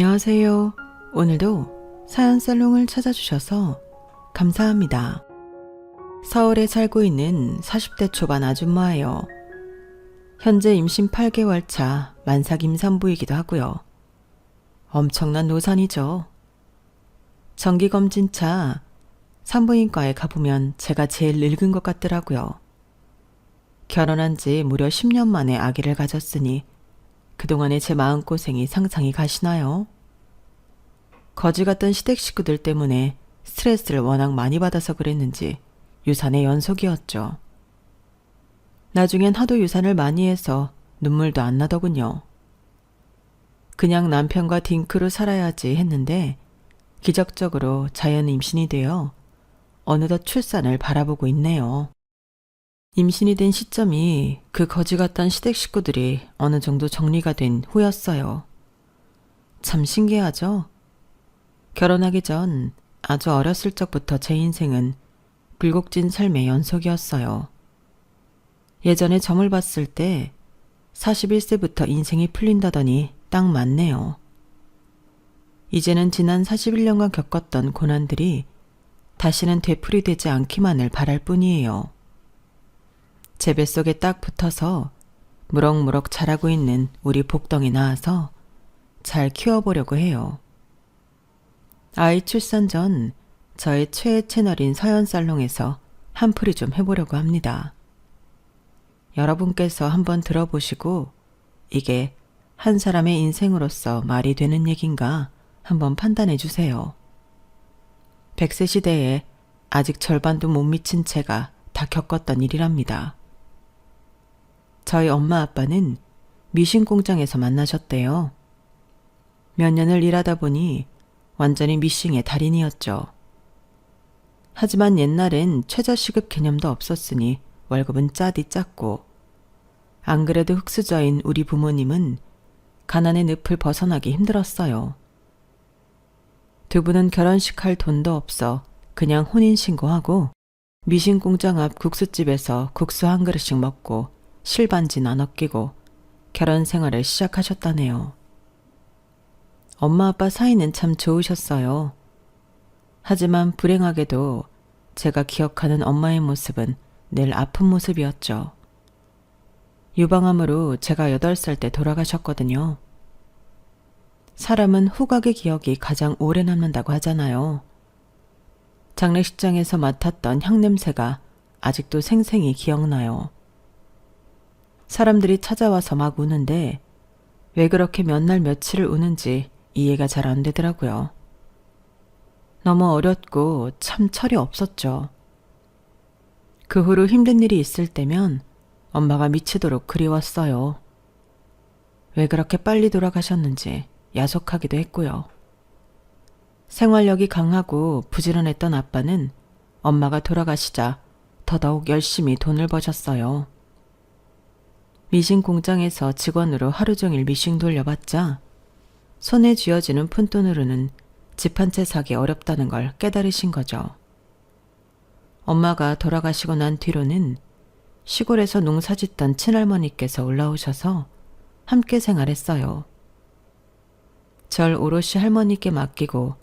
안녕하세요. 오늘도 사연살롱을 찾아주셔서 감사합니다. 서울에 살고 있는 40대 초반 아줌마예요. 현재 임신 8개월 차 만삭 임산부이기도 하고요. 엄청난 노산이죠. 정기검진차 산부인과에 가보면 제가 제일 늙은 것 같더라고요. 결혼한 지 무려 10년 만에 아기를 가졌으니 그동안의 제 마음고생이 상상이 가시나요? 거지 같던 시댁 식구들 때문에 스트레스를 워낙 많이 받아서 그랬는지 유산의 연속이었죠. 나중엔 하도 유산을 많이 해서 눈물도 안 나더군요. 그냥 남편과 딩크로 살아야지 했는데 기적적으로 자연 임신이 되어 어느덧 출산을 바라보고 있네요. 임신이 된 시점이 그 거지 같던 시댁 식구들이 어느 정도 정리가 된 후였어요. 참 신기하죠? 결혼하기 전 아주 어렸을 적부터 제 인생은 굴곡진 삶의 연속이었어요. 예전에 점을 봤을 때 41세부터 인생이 풀린다더니 딱 맞네요. 이제는 지난 41년간 겪었던 고난들이 다시는 되풀이되지 않기만을 바랄 뿐이에요. 제 뱃속에 딱 붙어서 무럭무럭 자라고 있는 우리 복덩이 낳아서 잘 키워보려고 해요. 아이 출산 전 저의 최애 채널인 서연살롱에서 한풀이 좀 해보려고 합니다. 여러분께서 한번 들어보시고 이게 한 사람의 인생으로서 말이 되는 얘긴가 한번 판단해 주세요. 100세 시대에 아직 절반도 못 미친 채가 다 겪었던 일이랍니다. 저희 엄마 아빠는 미신 공장에서 만나셨대요. 몇 년을 일하다 보니 완전히 미싱의 달인이었죠. 하지만 옛날엔 최저시급 개념도 없었으니 월급은 짜디 짰고 안 그래도 흙수저인 우리 부모님은 가난의 늪을 벗어나기 힘들었어요. 두 분은 결혼식 할 돈도 없어 그냥 혼인신고하고 미신 공장 앞 국수집에서 국수 한 그릇씩 먹고 실반지 나눠 끼고 결혼 생활을 시작하셨다네요. 엄마 아빠 사이는 참 좋으셨어요. 하지만 불행하게도 제가 기억하는 엄마의 모습은 늘 아픈 모습이었죠. 유방암으로 제가 8살 때 돌아가셨거든요. 사람은 후각의 기억이 가장 오래 남는다고 하잖아요. 장례식장에서 맡았던 향냄새가 아직도 생생히 기억나요. 사람들이 찾아와서 막 우는데 왜 그렇게 몇 날 며칠을 우는지 이해가 잘 안 되더라고요. 너무 어렸고 참 철이 없었죠. 그 후로 힘든 일이 있을 때면 엄마가 미치도록 그리웠어요. 왜 그렇게 빨리 돌아가셨는지 야속하기도 했고요. 생활력이 강하고 부지런했던 아빠는 엄마가 돌아가시자 더더욱 열심히 돈을 버셨어요. 미싱 공장에서 직원으로 하루 종일 미싱 돌려봤자 손에 쥐어지는 푼돈으로는 집 한 채 사기 어렵다는 걸 깨달으신 거죠. 엄마가 돌아가시고 난 뒤로는 시골에서 농사짓던 친할머니께서 올라오셔서 함께 생활했어요. 절 오롯이 할머니께 맡기고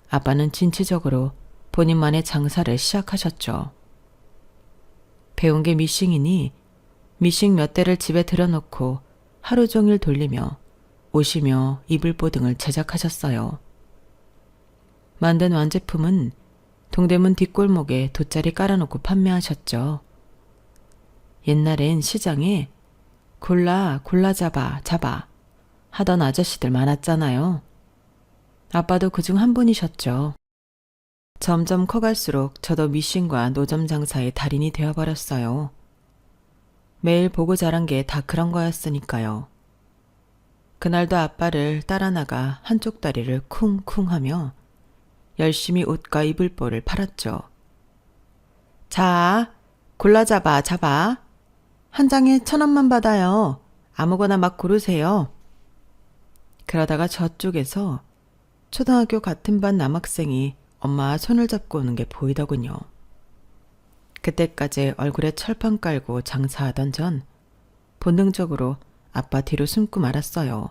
아빠는 진취적으로 본인만의 장사를 시작하셨죠. 배운 게 미싱이니 미싱 몇 대를 집에 들여놓고 하루 종일 돌리며 옷이며 이불보 등을 제작하셨어요. 만든 완제품은 동대문 뒷골목에 돗자리 깔아놓고 판매하셨죠. 옛날엔 시장에 골라 잡아 하던 아저씨들 많았잖아요. 아빠도 그중 한 분이셨죠. 점점 커갈수록 저도 미싱과 노점 장사의 달인이 되어버렸어요. 매일 보고 자란 게 다 그런 거였으니까요. 그날도 아빠를 따라 나가 한쪽 다리를 쿵쿵하며 열심히 옷과 이불보를 팔았죠. 자, 골라 잡아. 한 장에 1,000원만 받아요. 아무거나 막 고르세요. 그러다가 저쪽에서 초등학교 같은 반 남학생이 엄마와 손을 잡고 오는 게 보이더군요. 그때까지 얼굴에 철판 깔고 장사하던 전 본능적으로 아빠 뒤로 숨고 말았어요.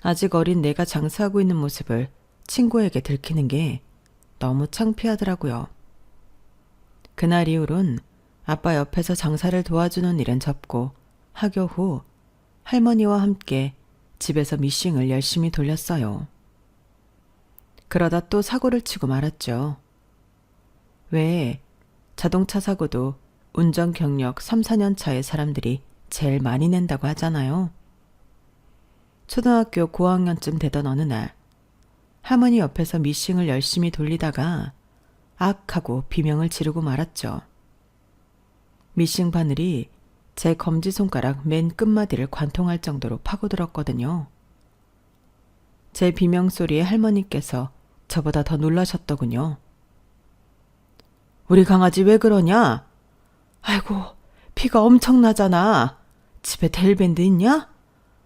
아직 어린 내가 장사하고 있는 모습을 친구에게 들키는 게 너무 창피하더라고요. 그날 이후론 아빠 옆에서 장사를 도와주는 일은 접고 하교 후 할머니와 함께 집에서 미싱을 열심히 돌렸어요. 그러다 또 사고를 치고 말았죠. 왜 자동차 사고도 운전 경력 3, 4년 차의 사람들이 제일 많이 낸다고 하잖아요. 초등학교 고학년쯤 되던 어느 날 할머니 옆에서 미싱을 열심히 돌리다가 악 하고 비명을 지르고 말았죠. 미싱 바늘이 제 검지손가락 맨 끝마디를 관통할 정도로 파고들었거든요. 제 비명소리에 할머니께서 저보다 더 놀라셨더군요. 우리 강아지 왜 그러냐? 아이고, 피가 엄청나잖아. 집에 데일밴드 있냐?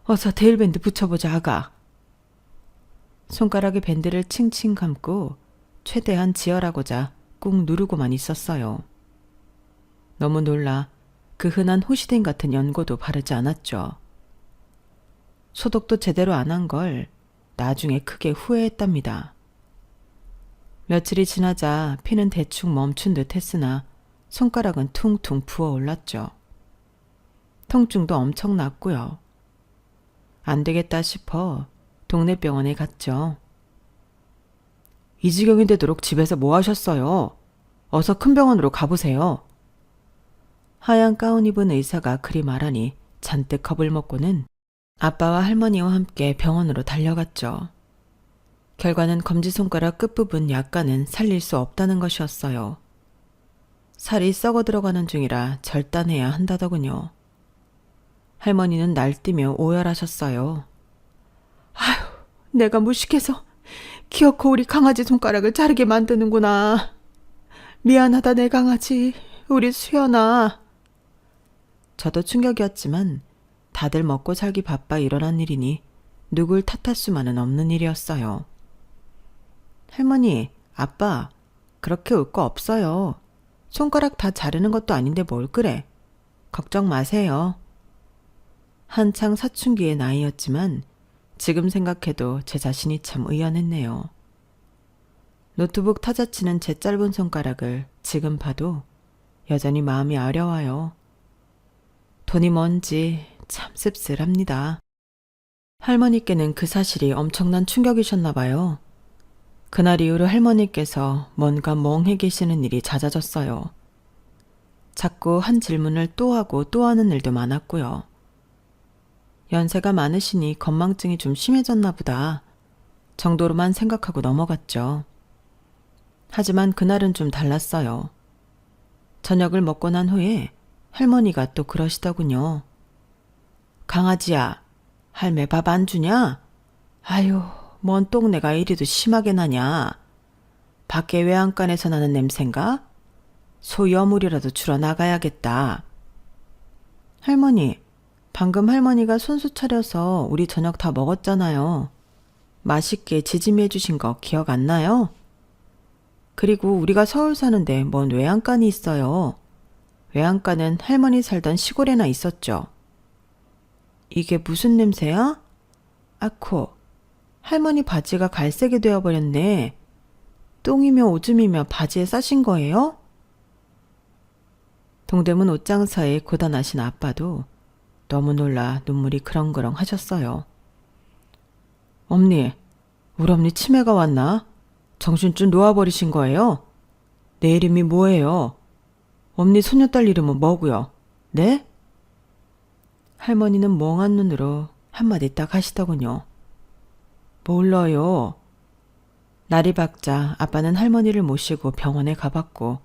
어서 데일밴드 붙여보자, 아가. 손가락에 밴드를 칭칭 감고 최대한 지혈하고자 꾹 누르고만 있었어요. 너무 놀라 그 흔한 호시딘 같은 연고도 바르지 않았죠. 소독도 제대로 안 한 걸 나중에 크게 후회했답니다. 며칠이 지나자 피는 대충 멈춘 듯 했으나 손가락은 퉁퉁 부어올랐죠. 통증도 엄청 났고요. 안 되겠다 싶어 동네 병원에 갔죠. 이 지경이 되도록 집에서 뭐 하셨어요? 어서 큰 병원으로 가보세요. 하얀 가운 입은 의사가 그리 말하니 잔뜩 겁을 먹고는 아빠와 할머니와 함께 병원으로 달려갔죠. 결과는 검지손가락 끝부분 약간은 살릴 수 없다는 것이었어요. 살이 썩어 들어가는 중이라 절단해야 한다더군요. 할머니는 날뛰며 오열하셨어요. 아휴, 내가 무식해서 기어코 우리 강아지 손가락을 자르게 만드는구나. 미안하다 내 강아지, 우리 수연아. 저도 충격이었지만 다들 먹고 살기 바빠 일어난 일이니 누굴 탓할 수만은 없는 일이었어요. 할머니, 아빠, 그렇게 울 거 없어요. 손가락 다 자르는 것도 아닌데 뭘 그래. 걱정 마세요. 한창 사춘기의 나이였지만 지금 생각해도 제 자신이 참 의연했네요. 노트북 타자치는 제 짧은 손가락을 지금 봐도 여전히 마음이 아려와요. 돈이 뭔지 참 씁쓸합니다. 할머니께는 그 사실이 엄청난 충격이셨나 봐요. 그날 이후로 할머니께서 뭔가 멍해 계시는 일이 잦아졌어요. 자꾸 한 질문을 또 하고 또 하는 일도 많았고요. 연세가 많으시니 건망증이 좀 심해졌나 보다 정도로만 생각하고 넘어갔죠. 하지만 그날은 좀 달랐어요. 저녁을 먹고 난 후에 할머니가 또 그러시더군요. 강아지야, 할매 밥 안 주냐? 아유, 뭔 똥내가 이리도 심하게 나냐? 밖에 외양간에서 나는 냄샌가? 소 여물이라도 주러 나가야겠다. 할머니, 방금 할머니가 손수 차려서 우리 저녁 다 먹었잖아요. 맛있게 지짐해 주신 거 기억 안 나요? 그리고 우리가 서울 사는데 뭔 외양간이 있어요. 외양간은 할머니 살던 시골에나 있었죠. 이게 무슨 냄새야? 아코, 할머니 바지가 갈색이 되어버렸네. 똥이며 오줌이며 바지에 싸신 거예요? 동대문 옷장사에 고단하신 아빠도 너무 놀라 눈물이 그렁그렁 하셨어요. 엄니, 우리 엄니 치매가 왔나? 정신줄 놓아버리신 거예요? 내 이름이 뭐예요? 엄니 소녀딸 이름은 뭐고요? 네? 할머니는 멍한 눈으로 한마디 딱 하시더군요. 몰라요. 날이 밝자 아빠는 할머니를 모시고 병원에 가봤고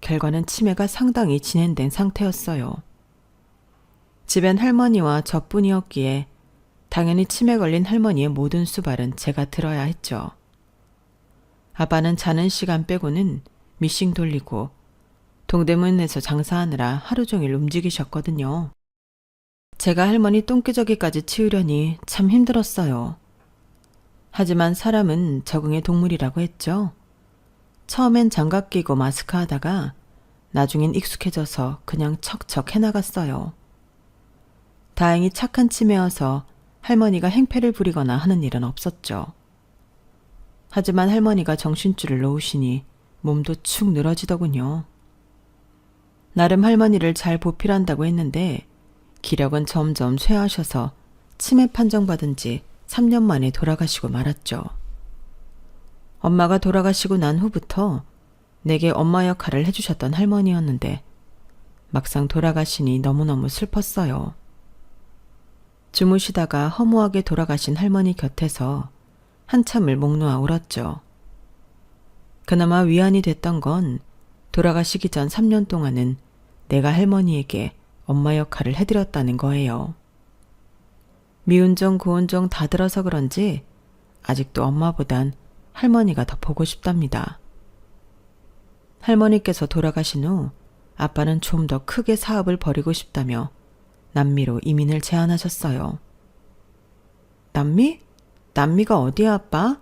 결과는 치매가 상당히 진행된 상태였어요. 집엔 할머니와 저뿐이었기에 당연히 치매 걸린 할머니의 모든 수발은 제가 들어야 했죠. 아빠는 자는 시간 빼고는 미싱 돌리고 동대문에서 장사하느라 하루 종일 움직이셨거든요. 제가 할머니 똥기저귀까지 치우려니 참 힘들었어요. 하지만 사람은 적응의 동물이라고 했죠. 처음엔 장갑 끼고 마스크 하다가 나중엔 익숙해져서 그냥 척척 해나갔어요. 다행히 착한 치매여서 할머니가 행패를 부리거나 하는 일은 없었죠. 하지만 할머니가 정신줄을 놓으시니 몸도 축 늘어지더군요. 나름 할머니를 잘 보필한다고 했는데 기력은 점점 쇠하셔서 치매 판정받은 지 3년 만에 돌아가시고 말았죠. 엄마가 돌아가시고 난 후부터 내게 엄마 역할을 해주셨던 할머니였는데 막상 돌아가시니 너무너무 슬펐어요. 주무시다가 허무하게 돌아가신 할머니 곁에서 한참을 목 놓아 울었죠. 그나마 위안이 됐던 건 돌아가시기 전 3년 동안은 내가 할머니에게 엄마 역할을 해드렸다는 거예요. 미운 정 고운 정 다 들어서 그런지 아직도 엄마보단 할머니가 더 보고 싶답니다. 할머니께서 돌아가신 후 아빠는 좀 더 크게 사업을 벌이고 싶다며 남미로 이민을 제안하셨어요. 남미? 남미가 어디야, 아빠?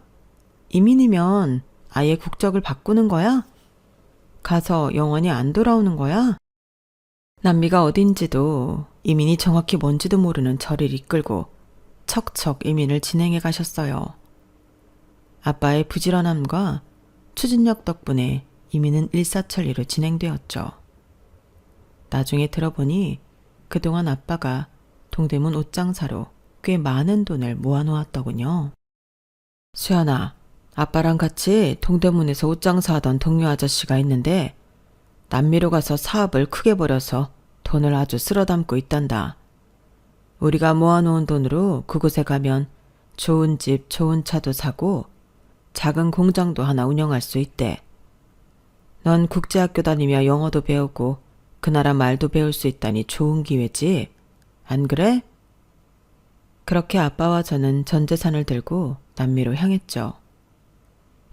이민이면 아예 국적을 바꾸는 거야? 가서 영원히 안 돌아오는 거야? 남미가 어딘지도 이민이 정확히 뭔지도 모르는 저를 이끌고 척척 이민을 진행해 가셨어요. 아빠의 부지런함과 추진력 덕분에 이민은 일사천리로 진행되었죠. 나중에 들어보니 그동안 아빠가 동대문 옷장사로 꽤 많은 돈을 모아놓았더군요. 수연아, 아빠랑 같이 동대문에서 옷장사하던 동료 아저씨가 있는데 남미로 가서 사업을 크게 벌여서 돈을 아주 쓸어담고 있단다. 우리가 모아놓은 돈으로 그곳에 가면 좋은 집, 좋은 차도 사고 작은 공장도 하나 운영할 수 있대. 넌 국제학교 다니며 영어도 배우고 그 나라 말도 배울 수 있다니 좋은 기회지. 안 그래? 그렇게 아빠와 저는 전 재산을 들고 남미로 향했죠.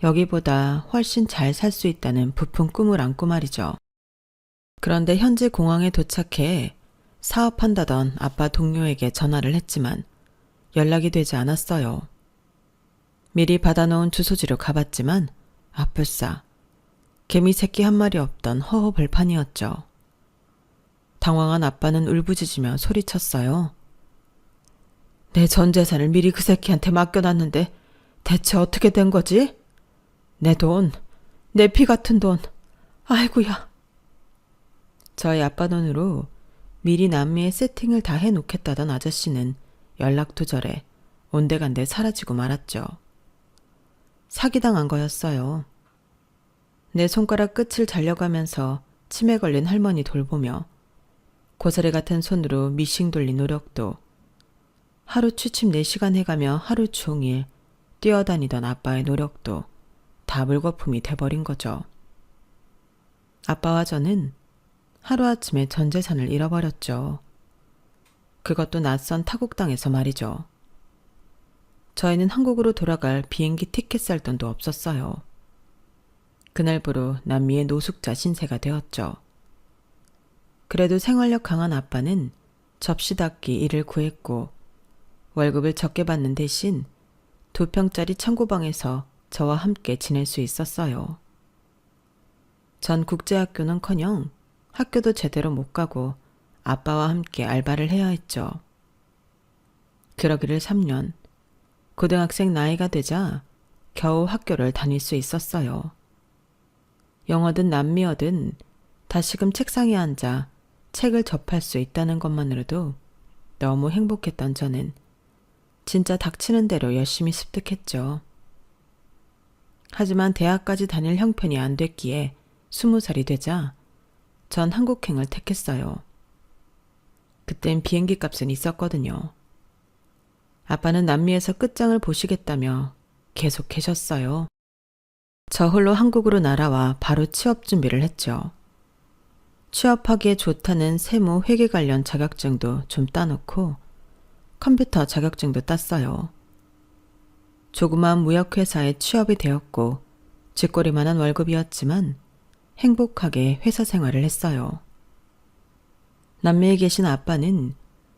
여기보다 훨씬 잘 살 수 있다는 부푼 꿈을 안고 말이죠. 그런데 현지 공항에 도착해 사업한다던 아빠 동료에게 전화를 했지만 연락이 되지 않았어요. 미리 받아놓은 주소지로 가봤지만 아뿔싸 개미 새끼 한 마리 없던 허허벌판이었죠. 당황한 아빠는 울부짖으며 소리쳤어요. 내 전 재산을 미리 그 새끼한테 맡겨놨는데 대체 어떻게 된 거지? 내 돈, 내 피 같은 돈, 아이고야. 저희 아빠 돈으로 미리 남미에 세팅을 다 해놓겠다던 아저씨는 연락두절에 온데간데 사라지고 말았죠. 사기당한 거였어요. 내 손가락 끝을 잘려가면서 치매 걸린 할머니 돌보며 고사리 같은 손으로 미싱 돌린 노력도 하루 취침 4시간 해가며 하루 종일 뛰어다니던 아빠의 노력도 다 물거품이 돼버린 거죠. 아빠와 저는 하루아침에 전 재산을 잃어버렸죠. 그것도 낯선 타국 땅에서 말이죠. 저희는 한국으로 돌아갈 비행기 티켓 살 돈도 없었어요. 그날부로 남미의 노숙자 신세가 되었죠. 그래도 생활력 강한 아빠는 접시 닦기 일을 구했고 월급을 적게 받는 대신 2평짜리 창고방에서 저와 함께 지낼 수 있었어요. 전 국제학교는커녕 학교도 제대로 못 가고 아빠와 함께 알바를 해야 했죠. 그러기를 3년, 고등학생 나이가 되자 겨우 학교를 다닐 수 있었어요. 영어든 남미어든 다시금 책상에 앉아 책을 접할 수 있다는 것만으로도 너무 행복했던 저는 진짜 닥치는 대로 열심히 습득했죠. 하지만 대학까지 다닐 형편이 안 됐기에 20살이 되자 전 한국행을 택했어요. 그땐 비행기 값은 있었거든요. 아빠는 남미에서 끝장을 보시겠다며 계속 계셨어요. 저 홀로 한국으로 날아와 바로 취업 준비를 했죠. 취업하기에 좋다는 세무 회계 관련 자격증도 좀 따놓고 컴퓨터 자격증도 땄어요. 조그마한 무역회사에 취업이 되었고 쥐꼬리만한 월급이었지만 행복하게 회사 생활을 했어요. 남미에 계신 아빠는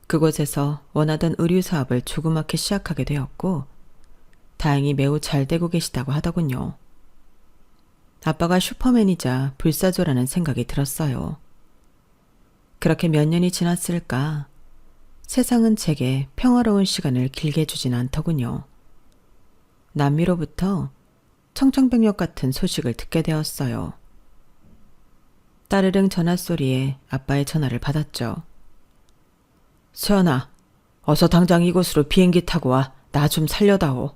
그곳에서 원하던 의류 사업을 조그맣게 시작하게 되었고 다행히 매우 잘 되고 계시다고 하더군요. 아빠가 슈퍼맨이자 불사조라는 생각이 들었어요. 그렇게 몇 년이 지났을까 세상은 제게 평화로운 시간을 길게 주진 않더군요. 남미로부터 청천벽력 같은 소식을 듣게 되었어요. 따르릉 전화소리에 아빠의 전화를 받았죠. 수연아, 어서 당장 이곳으로 비행기 타고 와. 나 좀 살려다오.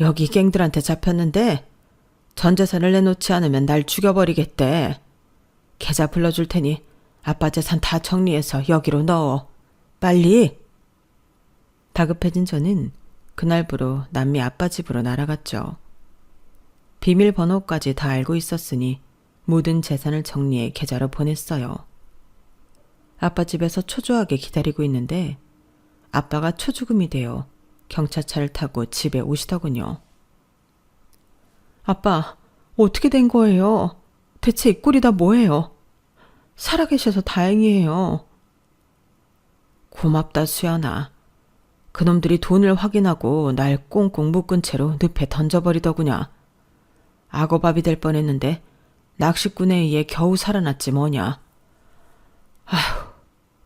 여기 갱들한테 잡혔는데 전 재산을 내놓지 않으면 날 죽여버리겠대. 계좌 불러줄 테니 아빠 재산 다 정리해서 여기로 넣어. 빨리. 다급해진 저는 그날부로 남미 아빠 집으로 날아갔죠. 비밀번호까지 다 알고 있었으니 모든 재산을 정리해 계좌로 보냈어요. 아빠 집에서 초조하게 기다리고 있는데 아빠가 초죽음이 되어 경찰차를 타고 집에 오시더군요. 아빠, 어떻게 된 거예요? 대체 이 꼴이 다 뭐예요? 살아계셔서 다행이에요. 고맙다, 수연아. 그놈들이 돈을 확인하고 날 꽁꽁 묶은 채로 늪에 던져버리더구냐. 악어밥이 될 뻔했는데 낚시꾼에 의해 겨우 살아났지 뭐냐. 아휴,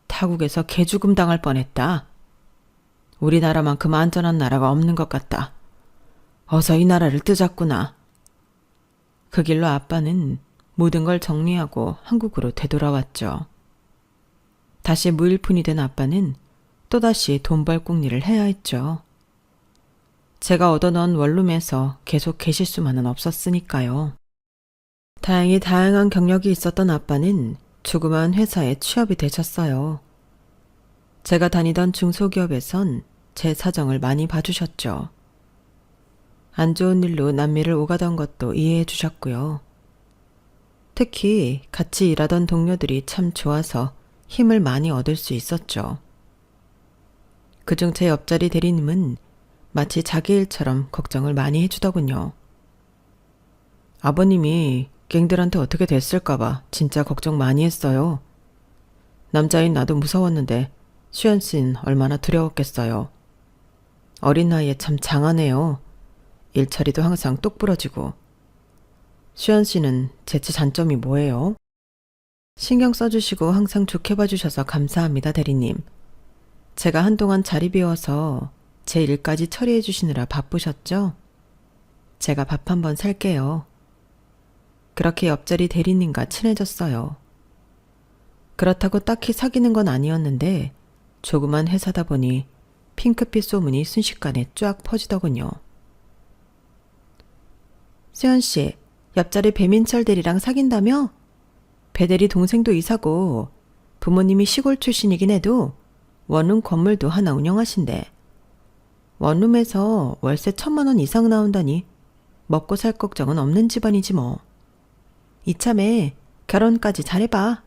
타국에서 개죽음 당할 뻔했다. 우리나라만큼 안전한 나라가 없는 것 같다. 어서 이 나라를 뜨자꾸나. 그 길로 아빠는 모든 걸 정리하고 한국으로 되돌아왔죠. 다시 무일푼이 된 아빠는 또다시 돈벌 궁리를 해야 했죠. 제가 얻어넣은 원룸에서 계속 계실 수만은 없었으니까요. 다행히 다양한 경력이 있었던 아빠는 조그마한 회사에 취업이 되셨어요. 제가 다니던 중소기업에선 제 사정을 많이 봐주셨죠. 안 좋은 일로 남미를 오가던 것도 이해해 주셨고요. 특히 같이 일하던 동료들이 참 좋아서 힘을 많이 얻을 수 있었죠. 그중 제 옆자리 대리님은 마치 자기 일처럼 걱정을 많이 해주더군요. 아버님이 갱들한테 어떻게 됐을까봐 진짜 걱정 많이 했어요. 남자인 나도 무서웠는데 수연 씨는 얼마나 두려웠겠어요. 어린 나이에 참 장하네요. 일처리도 항상 똑부러지고. 수연 씨는 재치 장점이 뭐예요? 신경 써주시고 항상 좋게 봐주셔서 감사합니다, 대리님. 제가 한동안 자리 비워서 제 일까지 처리해 주시느라 바쁘셨죠? 제가 밥 한번 살게요. 그렇게 옆자리 대리님과 친해졌어요. 그렇다고 딱히 사귀는 건 아니었는데 조그만 회사다 보니 핑크빛 소문이 순식간에 쫙 퍼지더군요. 수연 씨, 옆자리 배민철 대리랑 사귄다며? 배 대리 동생도 이사고 부모님이 시골 출신이긴 해도 원룸 건물도 하나 운영하신대. 원룸에서 월세 1,000만 원 이상 나온다니 먹고 살 걱정은 없는 집안이지 뭐. 이참에 결혼까지 잘해봐.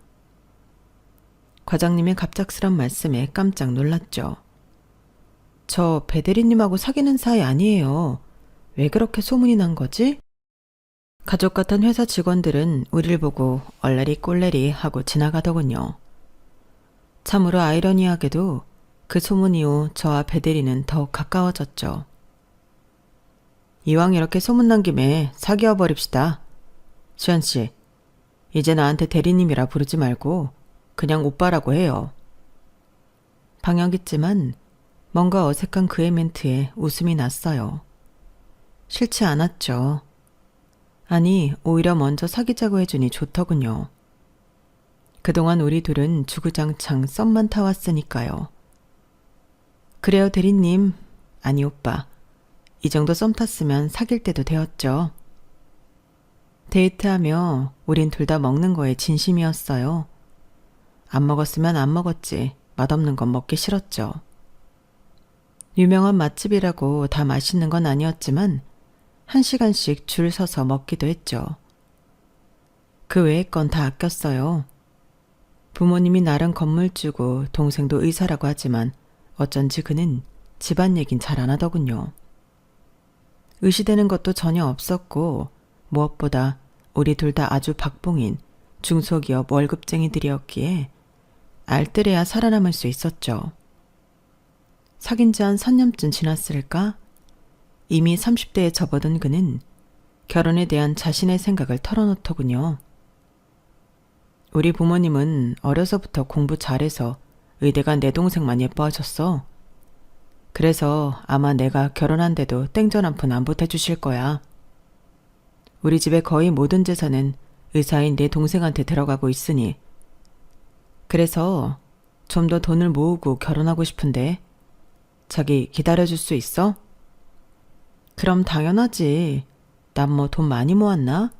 과장님의 갑작스런 말씀에 깜짝 놀랐죠. 저 배대리님하고 사귀는 사이 아니에요. 왜 그렇게 소문이 난 거지? 가족 같은 회사 직원들은 우릴 보고 얼레리 꼴레리 하고 지나가더군요. 참으로 아이러니하게도 그 소문 이후 저와 배대리는 더욱 가까워졌죠. 이왕 이렇게 소문난 김에 사귀어 버립시다. 수연씨, 이제 나한테 대리님이라 부르지 말고 그냥 오빠라고 해요. 방역있지만 뭔가 어색한 그의 멘트에 웃음이 났어요. 싫지 않았죠. 아니, 오히려 먼저 사귀자고 해주니 좋더군요. 그동안 우리 둘은 주구장창 썸만 타왔으니까요. 그래요, 대리님. 아니, 오빠. 이 정도 썸 탔으면 사귈 때도 되었죠. 데이트하며 우린 둘 다 먹는 거에 진심이었어요. 안 먹었으면 안 먹었지. 맛없는 건 먹기 싫었죠. 유명한 맛집이라고 다 맛있는 건 아니었지만 1시간씩 줄 서서 먹기도 했죠. 그 외의 건 다 아꼈어요. 부모님이 나름 건물주고 동생도 의사라고 하지만 어쩐지 그는 집안 얘긴 잘 안 하더군요. 의시되는 것도 전혀 없었고 무엇보다 우리 둘 다 아주 박봉인 중소기업 월급쟁이들이었기에 알뜰해야 살아남을 수 있었죠. 사귄 지 한 3년쯤 지났을까? 이미 30대에 접어든 그는 결혼에 대한 자신의 생각을 털어놓더군요. 우리 부모님은 어려서부터 공부 잘해서 의대가 내 동생만 예뻐하셨어. 그래서 아마 내가 결혼한데도 땡전 한 푼 안 보태주실 거야. 우리 집의 거의 모든 재산은 의사인 내 동생한테 들어가고 있으니. 그래서 좀 더 돈을 모으고 결혼하고 싶은데 자기 기다려줄 수 있어? 그럼 당연하지. 난 뭐 돈 많이 모았나?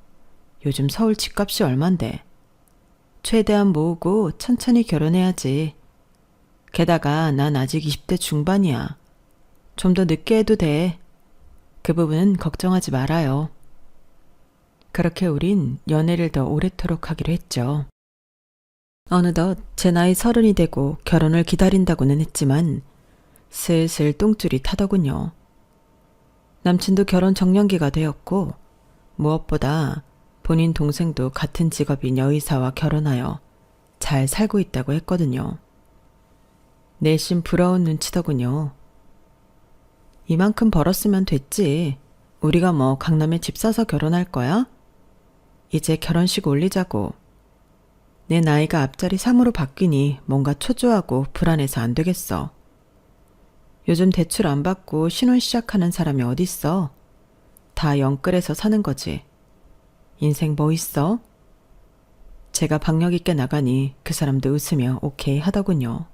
요즘 서울 집값이 얼만데. 최대한 모으고 천천히 결혼해야지. 게다가 난 아직 20대 중반이야. 좀 더 늦게 해도 돼. 그 부분은 걱정하지 말아요. 그렇게 우린 연애를 더 오래도록 하기로 했죠. 어느덧 제 나이 30이 되고 결혼을 기다린다고는 했지만 슬슬 똥줄이 타더군요. 남친도 결혼 정년기가 되었고 무엇보다 본인 동생도 같은 직업인 여의사와 결혼하여 잘 살고 있다고 했거든요. 내심 부러운 눈치더군요. 이만큼 벌었으면 됐지. 우리가 뭐 강남에 집 사서 결혼할 거야? 이제 결혼식 올리자고. 내 나이가 앞자리 3으로 바뀌니 뭔가 초조하고 불안해서 안 되겠어. 요즘 대출 안 받고 신혼 시작하는 사람이 어딨어? 다 영끌해서 사는 거지. 인생 뭐 있어? 제가 박력 있게 나가니 그 사람도 웃으며 오케이 하더군요.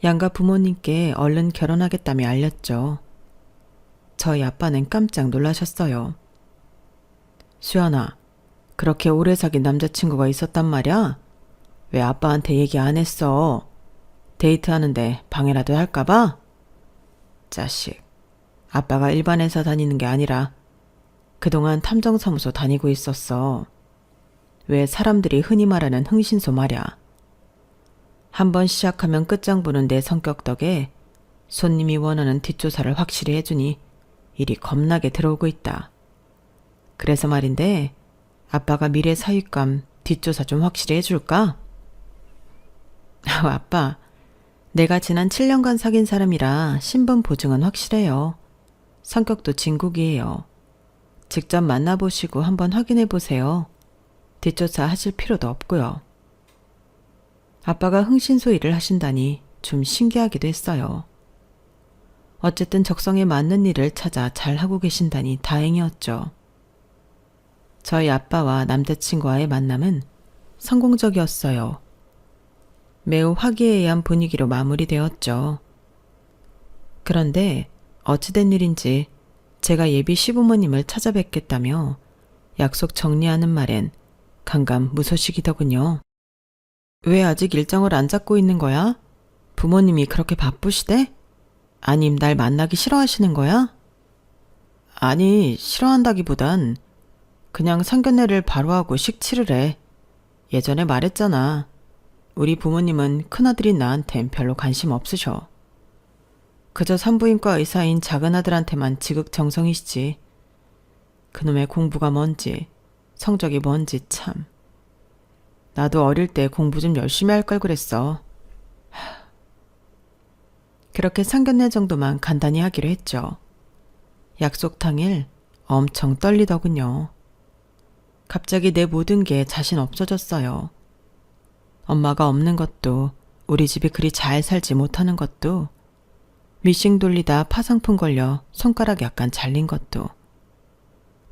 양가 부모님께 얼른 결혼하겠다며 알렸죠. 저희 아빠는 깜짝 놀라셨어요. 수연아, 그렇게 오래 사귄 남자친구가 있었단 말이야? 왜 아빠한테 얘기 안 했어? 데이트하는데 방해라도 할까봐? 자식, 아빠가 일반 회사 다니는 게 아니라 그동안 탐정사무소 다니고 있었어. 왜 사람들이 흔히 말하는 흥신소 말이야. 한번 시작하면 끝장 보는 내 성격 덕에 손님이 원하는 뒷조사를 확실히 해주니 일이 겁나게 들어오고 있다. 그래서 말인데 아빠가 미래 사윗감 뒷조사 좀 확실히 해줄까? 아빠, 내가 지난 7년간 사귄 사람이라 신분 보증은 확실해요. 성격도 진국이에요. 직접 만나보시고 한번 확인해 보세요. 뒷조사 하실 필요도 없고요. 아빠가 흥신소 일을 하신다니 좀 신기하기도 했어요. 어쨌든 적성에 맞는 일을 찾아 잘하고 계신다니 다행이었죠. 저희 아빠와 남자친구와의 만남은 성공적이었어요. 매우 화기애애한 분위기로 마무리되었죠. 그런데 어찌된 일인지 제가 예비 시부모님을 찾아뵙겠다며 약속 정리하는 말엔 간감 무소식이더군요. 왜 아직 일정을 안 잡고 있는 거야? 부모님이 그렇게 바쁘시대? 아님 날 만나기 싫어하시는 거야? 아니, 싫어한다기보단 그냥 상견례를 바로 하고 식치를 해. 예전에 말했잖아. 우리 부모님은 큰아들인 나한텐 별로 관심 없으셔. 그저 산부인과 의사인 작은아들한테만 지극정성이시지. 그놈의 공부가 뭔지 성적이 뭔지 참. 나도 어릴 때 공부 좀 열심히 할 걸 그랬어. 그렇게 상견례 정도만 간단히 하기로 했죠. 약속 당일 엄청 떨리더군요. 갑자기 내 모든 게 자신 없어졌어요. 엄마가 없는 것도, 우리 집이 그리 잘 살지 못하는 것도, 미싱 돌리다 파상풍 걸려 손가락 약간 잘린 것도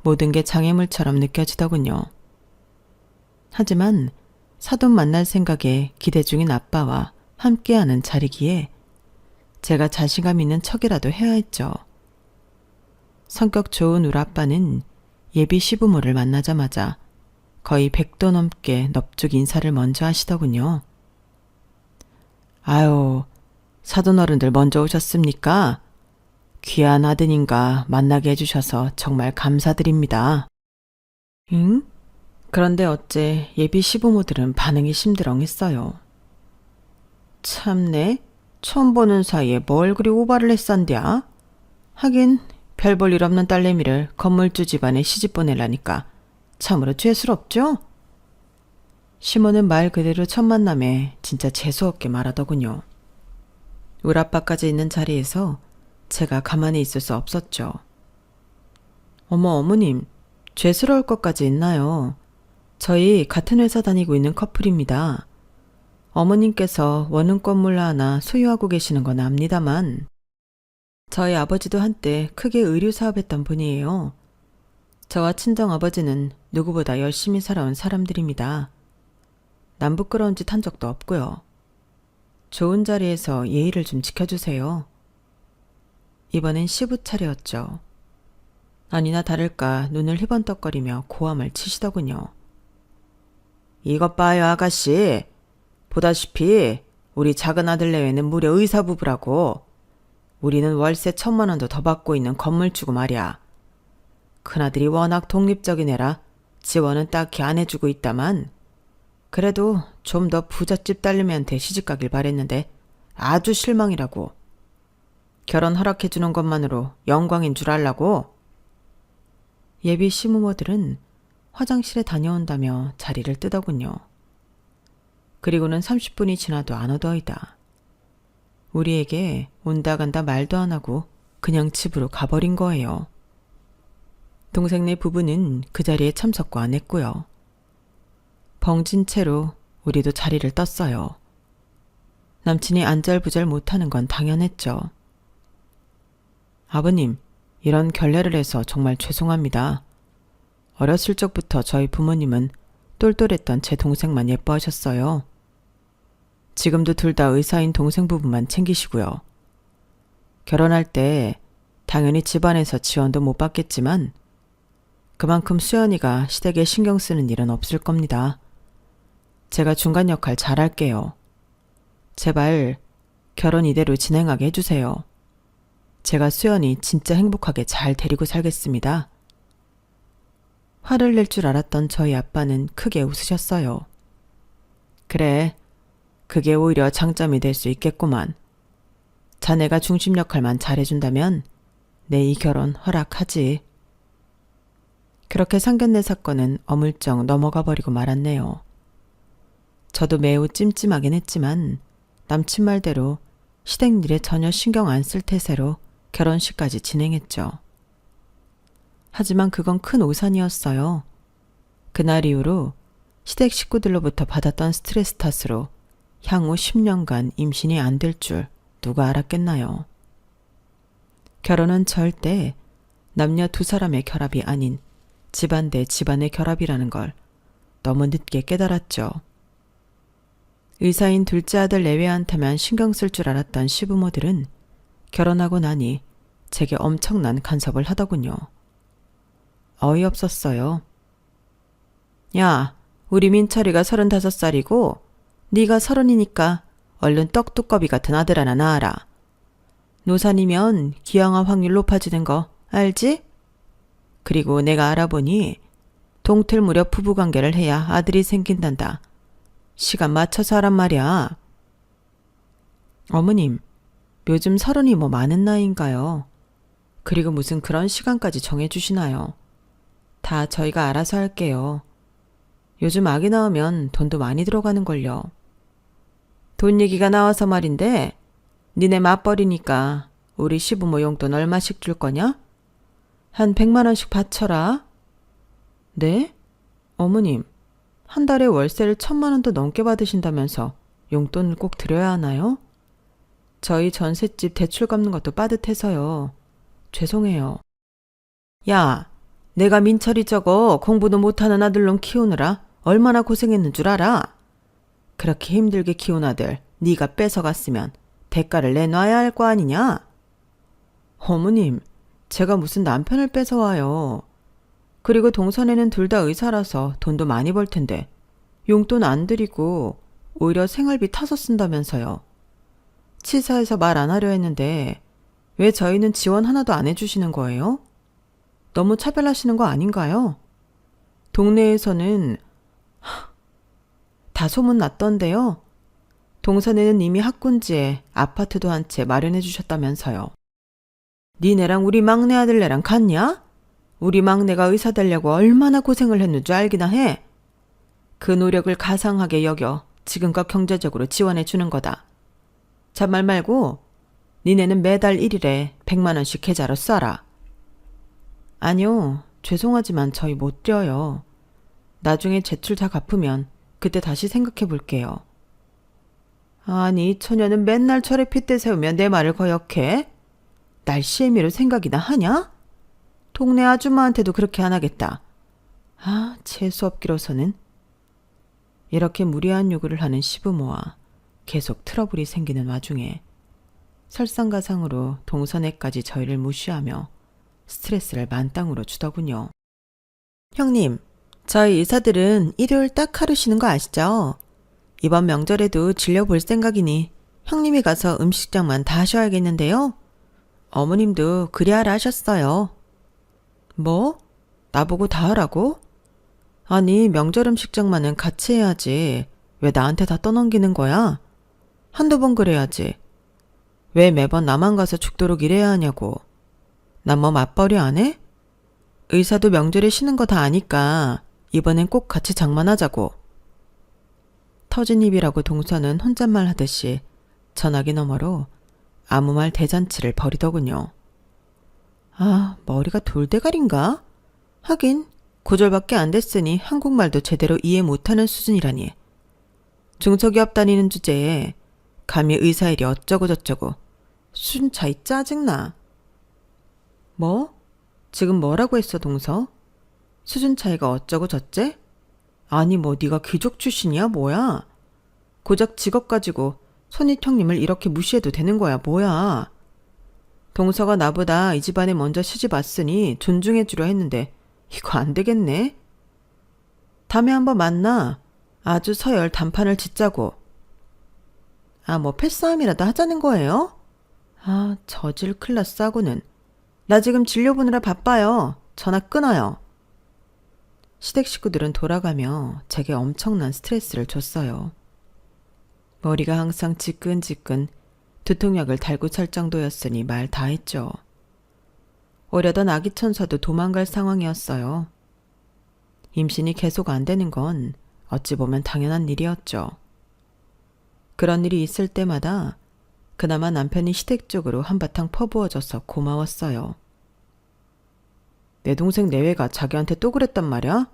모든 게 장애물처럼 느껴지더군요. 하지만 사돈 만날 생각에 기대 중인 아빠와 함께하는 자리기에 제가 자신감 있는 척이라도 해야 했죠. 성격 좋은 우리 아빠는 예비 시부모를 만나자마자 거의 100도 넘게 넙죽 인사를 먼저 하시더군요. 아유, 사돈 어른들 먼저 오셨습니까? 귀한 아드님과 만나게 해주셔서 정말 감사드립니다. 응? 그런데 어째 예비 시부모들은 반응이 심드렁했어요. 참네, 처음 보는 사이에 뭘 그리 오바를 했산디야? 하긴 별 볼 일 없는 딸내미를 건물주 집안에 시집 보내려니까 참으로 죄스럽죠? 시모는 말 그대로 첫 만남에 진짜 재수없게 말하더군요. 우리 아빠까지 있는 자리에서 제가 가만히 있을 수 없었죠. 어머님, 죄스러울 것까지 있나요? 저희 같은 회사 다니고 있는 커플입니다. 어머님께서 원룸 건물 하나 소유하고 계시는 건 압니다만 저희 아버지도 한때 크게 의류 사업했던 분이에요. 저와 친정아버지는 누구보다 열심히 살아온 사람들입니다. 남 부끄러운 짓 한 적도 없고요. 좋은 자리에서 예의를 좀 지켜주세요. 이번엔 시부 차례였죠. 아니나 다를까 눈을 희번떡거리며 고함을 치시더군요. 이것 봐요, 아가씨. 보다시피 우리 작은 아들 내외는 무려 의사부부라고. 우리는 월세 1,000만 원도 더 받고 있는 건물주고 말이야. 큰아들이 워낙 독립적인 애라 지원은 딱히 안 해주고 있다만 그래도 좀 더 부잣집 딸내미한테 시집가길 바랬는데 아주 실망이라고. 결혼 허락해주는 것만으로 영광인 줄 알라고. 예비 시부모들은 화장실에 다녀온다며 자리를 뜨더군요. 그리고는 30분이 지나도 안 오더이다. 우리에게 온다 간다 말도 안 하고 그냥 집으로 가버린 거예요. 동생네 부부는 그 자리에 참석도 안 했고요. 벙진 채로 우리도 자리를 떴어요. 남친이 안절부절 못하는 건 당연했죠. 아버님, 이런 결례를 해서 정말 죄송합니다. 어렸을 적부터 저희 부모님은 똘똘했던 제 동생만 예뻐하셨어요. 지금도 둘 다 의사인 동생 부부만 챙기시고요. 결혼할 때 당연히 집안에서 지원도 못 받겠지만 그만큼 수연이가 시댁에 신경 쓰는 일은 없을 겁니다. 제가 중간 역할 잘할게요. 제발 결혼 이대로 진행하게 해주세요. 제가 수연이 진짜 행복하게 잘 데리고 살겠습니다. 화를 낼 줄 알았던 저희 아빠는 크게 웃으셨어요. 그래, 그게 오히려 장점이 될 수 있겠구만. 자네가 중심 역할만 잘해준다면 내 이 결혼 허락하지. 그렇게 상견례 사건은 어물쩍 넘어가 버리고 말았네요. 저도 매우 찜찜하긴 했지만 남친 말대로 시댁 일에 전혀 신경 안 쓸 태세로 결혼식까지 진행했죠. 하지만 그건 큰 오산이었어요. 그날 이후로 시댁 식구들로부터 받았던 스트레스 탓으로 향후 10년간 임신이 안 될 줄 누가 알았겠나요. 결혼은 절대 남녀 두 사람의 결합이 아닌 집안 대 집안의 결합이라는 걸 너무 늦게 깨달았죠. 의사인 둘째 아들 내외한테만 신경 쓸 줄 알았던 시부모들은 결혼하고 나니 제게 엄청난 간섭을 하더군요. 어이없었어요. 야, 우리 민철이가 35살이고 네가 30이니까 얼른 떡두꺼비 같은 아들 하나 낳아라. 노산이면 기형아 확률 높아지는 거 알지? 그리고 내가 알아보니 동틀 무렵 부부관계를 해야 아들이 생긴단다. 시간 맞춰서 하란 말이야. 어머님, 요즘 30이 뭐 많은 나이인가요? 그리고 무슨 그런 시간까지 정해주시나요? 다 저희가 알아서 할게요. 요즘 아기 낳으면 돈도 많이 들어가는걸요. 돈 얘기가 나와서 말인데 니네 맞벌이니까 우리 시부모 용돈 얼마씩 줄 거냐? 한 100만 원씩 바쳐라. 네? 어머님, 한 달에 월세를 1,000만 원도 넘게 받으신다면서 용돈을 꼭 드려야 하나요? 저희 전셋집 대출 갚는 것도 빠듯해서요. 죄송해요. 야, 내가 민철이 저거 공부도 못하는 아들놈 키우느라 얼마나 고생했는 줄 알아? 그렇게 힘들게 키운 아들 네가 뺏어갔으면 대가를 내놔야 할 거 아니냐? 어머님, 제가 무슨 남편을 뺏어와요. 그리고 동선에는 둘 다 의사라서 돈도 많이 벌 텐데 용돈 안 드리고 오히려 생활비 타서 쓴다면서요. 치사해서 말 안 하려 했는데 왜 저희는 지원 하나도 안 해주시는 거예요? 너무 차별하시는 거 아닌가요? 동네에서는 다 소문났던데요. 동산에는 이미 학군지에 아파트도 한 채 마련해 주셨다면서요. 니네랑 우리 막내 아들네랑 같냐? 우리 막내가 의사 되려고 얼마나 고생을 했는 줄 알기나 해. 그 노력을 가상하게 여겨 지금껏 경제적으로 지원해 주는 거다. 잔말 말고 니네는 매달 1일에 100만 원씩 계좌로 쏴라. 아니요, 죄송하지만 저희 못 드려요. 나중에 제출 다 갚으면 그때 다시 생각해 볼게요. 아니, 이 처녀는 맨날 철에 핏대 세우며 내 말을 거역해? 날 시애미로 생각이나 하냐? 동네 아줌마한테도 그렇게 안 하겠다. 아, 재수없기로서는. 이렇게 무리한 요구를 하는 시부모와 계속 트러블이 생기는 와중에 설상가상으로 동선에까지 저희를 무시하며 스트레스를 만땅으로 주더군요. 형님, 저희 의사들은 일요일 딱 하루 쉬는 거 아시죠? 이번 명절에도 진료 볼 생각이니 형님이 가서 음식장만 다 하셔야겠는데요. 어머님도 그리하라 하셨어요. 뭐? 나보고 다 하라고? 아니, 명절 음식장만은 같이 해야지. 왜 나한테 다 떠넘기는 거야? 한두 번 그래야지. 왜 매번 나만 가서 죽도록 일해야 하냐고. 난 뭐 맞벌이 안 해? 의사도 명절에 쉬는 거 다 아니까 이번엔 꼭 같이 장만하자고. 터진 입이라고 동서는 혼잣말 하듯이 전화기 너머로 아무 말 대잔치를 벌이더군요. 아, 머리가 돌대가리인가? 하긴 고졸밖에 안 됐으니 한국말도 제대로 이해 못하는 수준이라니. 중소기업 다니는 주제에 감히 의사 일이 어쩌고 저쩌고. 수준 차이 짜증나. 뭐? 지금 뭐라고 했어, 동서? 수준 차이가 어쩌고 저째? 아니, 뭐 네가 귀족 출신이야, 뭐야? 고작 직업 가지고 손익 형님을 이렇게 무시해도 되는 거야, 뭐야? 동서가 나보다 이 집안에 먼저 시집 왔으니 존중해주려 했는데 이거 안 되겠네. 다음에 한번 만나. 아주 서열 단판을 짓자고. 아, 뭐 패싸움이라도 하자는 거예요? 아, 저질 클라스 하고는. 나 지금 진료 보느라 바빠요. 전화 끊어요. 시댁 식구들은 돌아가며 제게 엄청난 스트레스를 줬어요. 머리가 항상 지끈지끈 두통약을 달고 살 정도였으니 말 다 했죠. 오려던 아기 천사도 도망갈 상황이었어요. 임신이 계속 안 되는 건 어찌 보면 당연한 일이었죠. 그런 일이 있을 때마다 그나마 남편이 시댁 쪽으로 한바탕 퍼부어줘서 고마웠어요. 내 동생 내외가 자기한테 또 그랬단 말이야?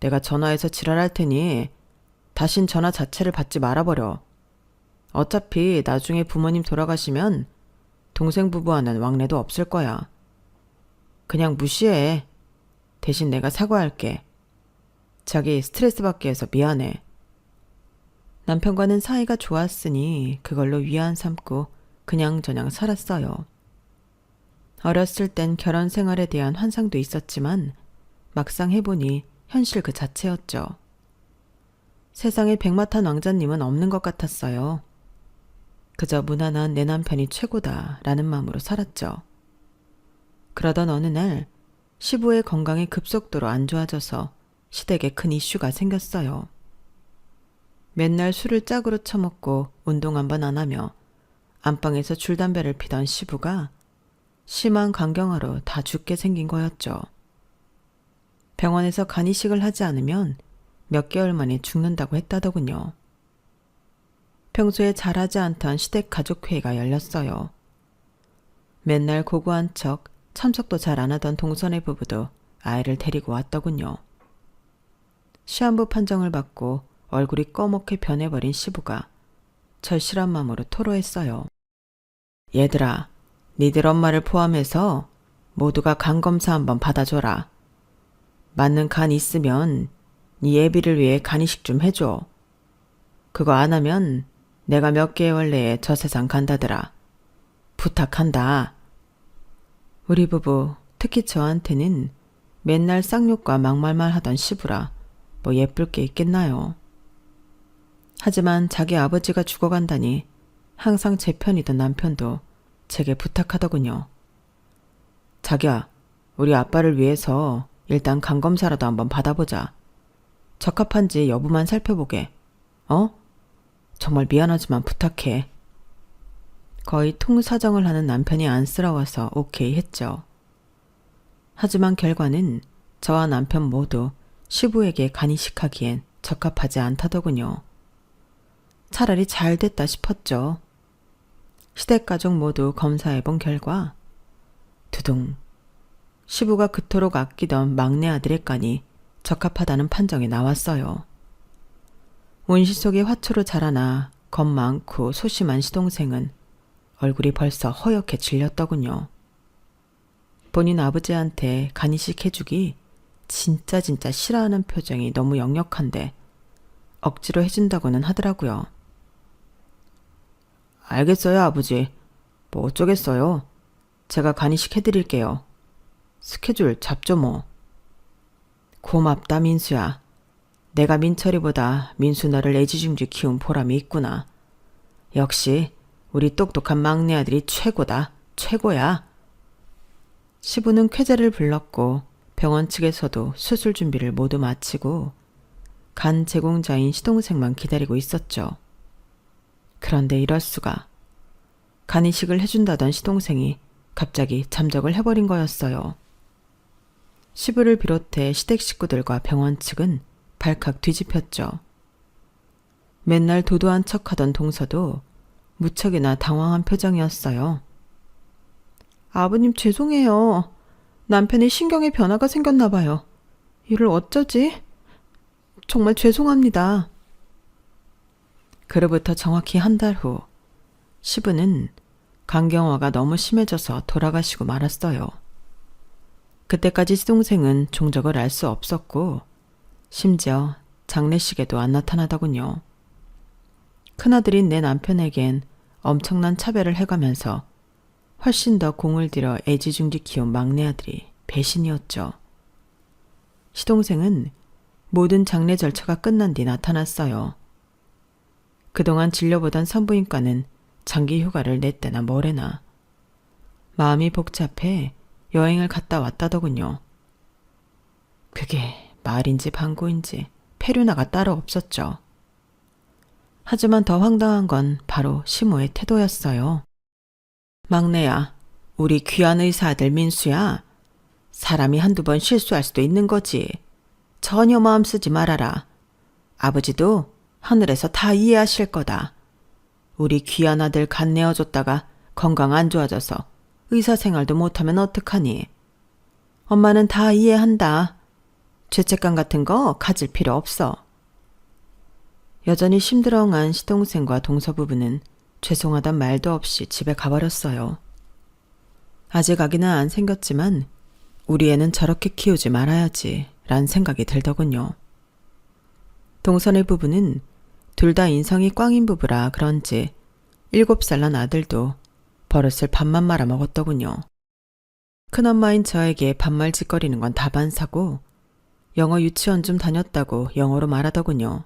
내가 전화해서 지랄할 테니 다신 전화 자체를 받지 말아버려. 어차피 나중에 부모님 돌아가시면 동생 부부와는 왕래도 없을 거야. 그냥 무시해. 대신 내가 사과할게. 자기 스트레스 받게 해서 미안해. 남편과는 사이가 좋았으니 그걸로 위안 삼고 그냥저냥 살았어요. 어렸을 땐 결혼 생활에 대한 환상도 있었지만 막상 해보니 현실 그 자체였죠. 세상에 백마탄 왕자님은 없는 것 같았어요. 그저 무난한 내 남편이 최고다라는 마음으로 살았죠. 그러던 어느 날 시부의 건강이 급속도로 안 좋아져서 시댁에 큰 이슈가 생겼어요. 맨날 술을 짝으로 처먹고 운동 한 번 안 하며 안방에서 줄담배를 피던 시부가 심한 간경화로 다 죽게 생긴 거였죠. 병원에서 간이식을 하지 않으면 몇 개월 만에 죽는다고 했다더군요. 평소에 잘하지 않던 시댁 가족회의가 열렸어요. 맨날 고고한 척 참석도 잘 안 하던 동선의 부부도 아이를 데리고 왔더군요. 시한부 판정을 받고 얼굴이 꺼멓게 변해버린 시부가 절실한 마음으로 토로했어요. 얘들아, 니들 엄마를 포함해서 모두가 간 검사 한번 받아줘라. 맞는 간 있으면 니 애비를 위해 간이식 좀 해줘. 그거 안 하면 내가 몇 개월 내에 저 세상 간다더라. 부탁한다. 우리 부부, 특히 저한테는 맨날 쌍욕과 막말만 하던 시부라 뭐 예쁠 게 있겠나요. 하지만 자기 아버지가 죽어간다니 항상 제 편이던 남편도 제게 부탁하더군요. 자기야, 우리 아빠를 위해서 일단 간 검사라도 한번 받아보자. 적합한지 여부만 살펴보게. 어? 정말 미안하지만 부탁해. 거의 통사정을 하는 남편이 안쓰러워서 오케이 했죠. 하지만 결과는 저와 남편 모두 시부에게 간이식하기엔 적합하지 않다더군요. 차라리 잘 됐다 싶었죠. 시댁가족 모두 검사해본 결과 두둥, 시부가 그토록 아끼던 막내 아들의 간이 적합하다는 판정이 나왔어요. 온실 속에 화초로 자라나 겁 많고 소심한 시동생은 얼굴이 벌써 허옇게 질렸더군요. 본인 아버지한테 간이식 해주기 진짜 싫어하는 표정이 너무 역력한데 억지로 해준다고는 하더라고요. 알겠어요, 아버지. 뭐 어쩌겠어요. 제가 간이식 해드릴게요. 스케줄 잡죠 뭐. 고맙다, 민수야. 내가 민철이보다 민수 너를 애지중지 키운 보람이 있구나. 역시 우리 똑똑한 막내 아들이 최고다. 최고야. 시부는 쾌재를 불렀고 병원 측에서도 수술 준비를 모두 마치고 간 제공자인 시동생만 기다리고 있었죠. 그런데 이럴 수가. 간이식을 해준다던 시동생이 갑자기 잠적을 해버린 거였어요. 시부를 비롯해 시댁 식구들과 병원 측은 발칵 뒤집혔죠. 맨날 도도한 척하던 동서도 무척이나 당황한 표정이었어요. 아버님 죄송해요. 남편이 신경에 변화가 생겼나 봐요. 이를 어쩌지? 정말 죄송합니다. 그로부터 정확히 한 달 후 시부는 간경화가 너무 심해져서 돌아가시고 말았어요. 그때까지 시동생은 종적을 알 수 없었고 심지어 장례식에도 안 나타나더군요. 큰아들인 내 남편에겐 엄청난 차별을 해가면서 훨씬 더 공을 들여 애지중지 키운 막내 아들이 배신이었죠. 시동생은 모든 장례 절차가 끝난 뒤 나타났어요. 그동안 진료보던 산부인과는 장기 휴가를 냈대나 뭐래나. 마음이 복잡해 여행을 갔다 왔다더군요. 그게 말인지 방구인지 페류나가 따로 없었죠. 하지만 더 황당한 건 바로 시모의 태도였어요. 막내야, 우리 귀한 의사 아들 민수야. 사람이 한두 번 실수할 수도 있는 거지. 전혀 마음 쓰지 말아라. 아버지도 하늘에서 다 이해하실 거다. 우리 귀한 아들 간 내어줬다가 건강 안 좋아져서 의사 생활도 못하면 어떡하니. 엄마는 다 이해한다. 죄책감 같은 거 가질 필요 없어. 여전히 심드렁한 시동생과 동서 부부는 죄송하단 말도 없이 집에 가버렸어요. 아직 아기는 안 생겼지만 우리 애는 저렇게 키우지 말아야지 란 생각이 들더군요. 동선의 부부는 둘 다 인성이 꽝인 부부라 그런지 7살 난 아들도 버릇을 밥만 말아 먹었더군요. 큰엄마인 저에게 반말짓거리는 건 다반사고 영어 유치원 좀 다녔다고 영어로 말하더군요.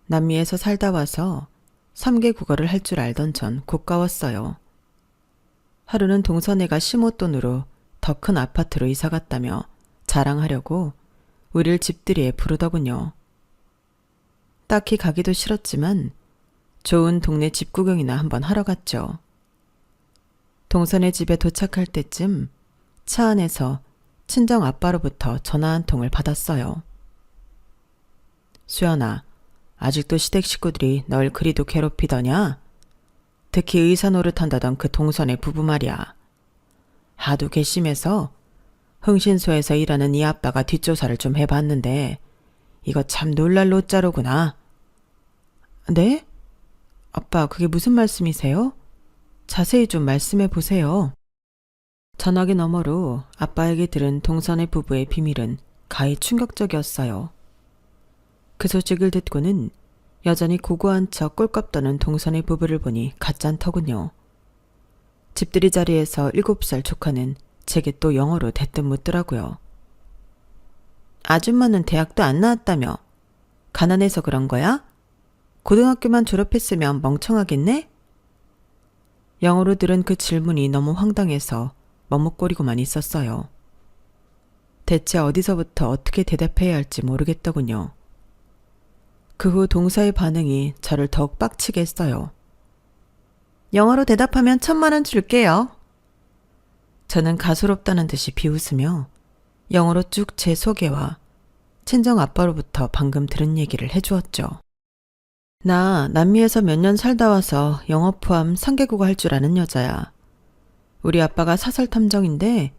남미에서 살다 와서 3개 국어를 할 줄 알던 전 고가웠어요. 하루는 동선애가 시모 돈으로 더 큰 아파트로 이사 갔다며 자랑하려고 우릴 집들이에 부르더군요. 딱히 가기도 싫었지만 좋은 동네 집 구경이나 한번 하러 갔죠. 동선의 집에 도착할 때쯤 차 안에서 친정 아빠로부터 전화 한 통을 받았어요. 수연아, 아직도 시댁 식구들이 널 그리도 괴롭히더냐? 특히 의사 노릇한다던 그 동선의 부부 말이야. 하도 괘씸해서 흥신소에서 일하는 이 아빠가 뒷조사를 좀 해봤는데 이거 참 놀랄 노자로구나. 네? 아빠, 그게 무슨 말씀이세요? 자세히 좀 말씀해 보세요. 전화기 너머로 아빠에게 들은 동선의 부부의 비밀은 가히 충격적이었어요. 그 소식을 듣고는 여전히 고고한 척 꼴값 떠는 동선의 부부를 보니 가짠터군요. 집들이 자리에서 7살 조카는 제게 또 영어로 대뜸 묻더라고요. 아줌마는 대학도 안 나왔다며? 가난해서 그런 거야? 고등학교만 졸업했으면 멍청하겠네? 영어로 들은 그 질문이 너무 황당해서 머뭇거리고만 있었어요. 대체 어디서부터 어떻게 대답해야 할지 모르겠더군요. 그 후 동서의 반응이 저를 더욱 빡치게 했어요. 영어로 대답하면 1,000만 원 줄게요. 저는 가소롭다는 듯이 비웃으며 영어로 쭉 제 소개와 친정 아빠로부터 방금 들은 얘기를 해주었죠. 나 남미에서 몇 년 살다 와서 영어 포함 3개국어 할 줄 아는 여자야. 우리 아빠가 사설 탐정인데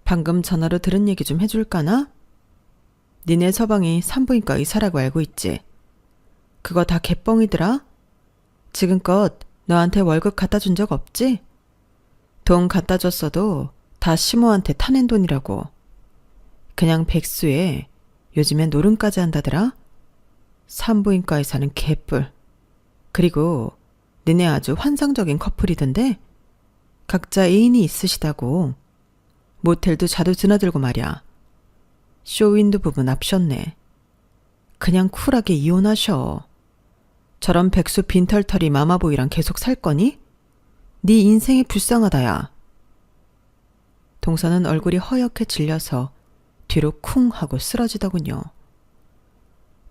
방금 전화로 들은 얘기 좀 해줄까나? 니네 서방이 산부인과 의사라고 알고 있지? 그거 다 개뻥이더라? 지금껏 너한테 월급 갖다 준 적 없지? 돈 갖다 줬어도 다 시모한테 타낸 돈이라고. 그냥 백수에 요즘엔 노름까지 한다더라? 산부인과에 사는 개뿔. 그리고 너네 아주 환상적인 커플이던데? 각자 애인이 있으시다고. 모텔도 자도 드나들고 말이야. 쇼윈도 부분 앞셨네. 그냥 쿨하게 이혼하셔. 저런 백수 빈털터리 마마보이랑 계속 살 거니? 네 인생이 불쌍하다야. 동서는 얼굴이 허옇게 질려서 뒤로 쿵 하고 쓰러지더군요.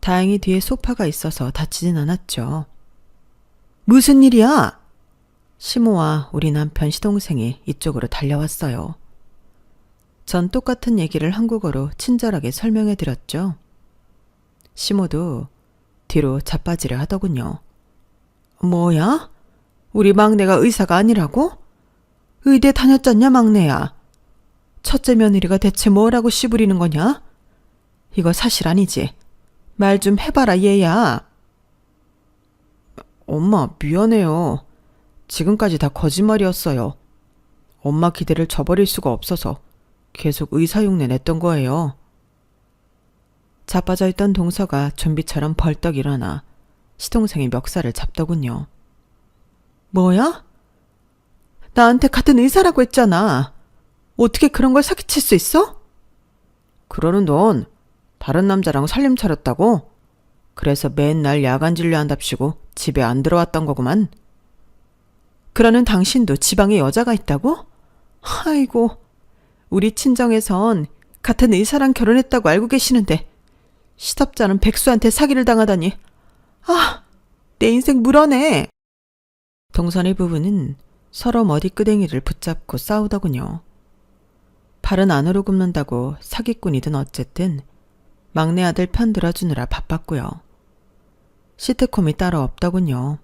다행히 뒤에 소파가 있어서 다치진 않았죠. 무슨 일이야? 시모와 우리 남편 시동생이 이쪽으로 달려왔어요. 전 똑같은 얘기를 한국어로 친절하게 설명해 드렸죠. 시모도 뒤로 자빠지려 하더군요. 뭐야? 우리 막내가 의사가 아니라고? 의대 다녔잖냐 막내야. 첫째 며느리가 대체 뭐라고 씨부리는 거냐? 이거 사실 아니지. 말 좀 해봐라 얘야. 엄마 미안해요. 지금까지 다 거짓말이었어요. 엄마 기대를 저버릴 수가 없어서 계속 의사 흉내 냈던 거예요. 자빠져 있던 동서가 좀비처럼 벌떡 일어나 시동생의 멱살을 잡더군요. 뭐야? 나한테 같은 의사라고 했잖아. 어떻게 그런 걸 사기칠 수 있어? 그러는 넌 다른 남자랑 살림 차렸다고? 그래서 맨날 야간 진료한답시고 집에 안 들어왔던 거구만. 그러는 당신도 지방에 여자가 있다고? 아이고, 우리 친정에선 같은 의사랑 결혼했다고 알고 계시는데 시덥잖은 백수한테 사기를 당하다니. 아, 내 인생 물어내. 동선의 부부는 서로 머리끄댕이를 붙잡고 싸우더군요. 발은 안으로 굽는다고 사기꾼이든 어쨌든 막내 아들 편 들어주느라 바빴고요. 시트콤이 따로 없더군요.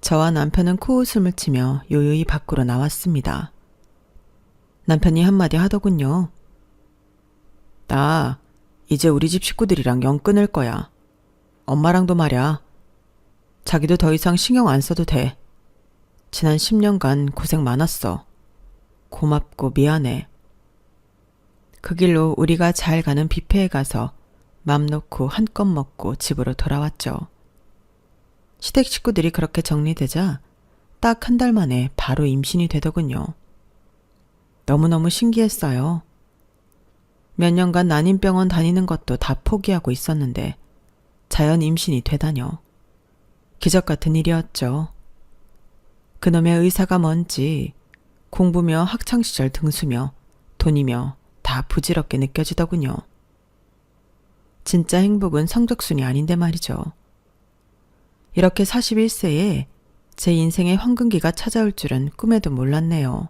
저와 남편은 코웃음을 치며 요요히 밖으로 나왔습니다. 남편이 한마디 하더군요. 나 이제 우리 집 식구들이랑 영 끊을 거야. 엄마랑도 말야. 자기도 더 이상 신경 안 써도 돼. 지난 10년간 고생 많았어. 고맙고 미안해. 그 길로 우리가 잘 가는 뷔페에 가서 맘 놓고 한껏 먹고 집으로 돌아왔죠. 시댁 식구들이 그렇게 정리되자 딱 한 달 만에 바로 임신이 되더군요. 너무너무 신기했어요. 몇 년간 난임병원 다니는 것도 다 포기하고 있었는데 자연 임신이 되다뇨. 기적 같은 일이었죠. 그놈의 의사가 뭔지 공부며 학창시절 등수며 돈이며 다 부질없게 느껴지더군요. 진짜 행복은 성적순이 아닌데 말이죠. 이렇게 41세에 제 인생의 황금기가 찾아올 줄은 꿈에도 몰랐네요.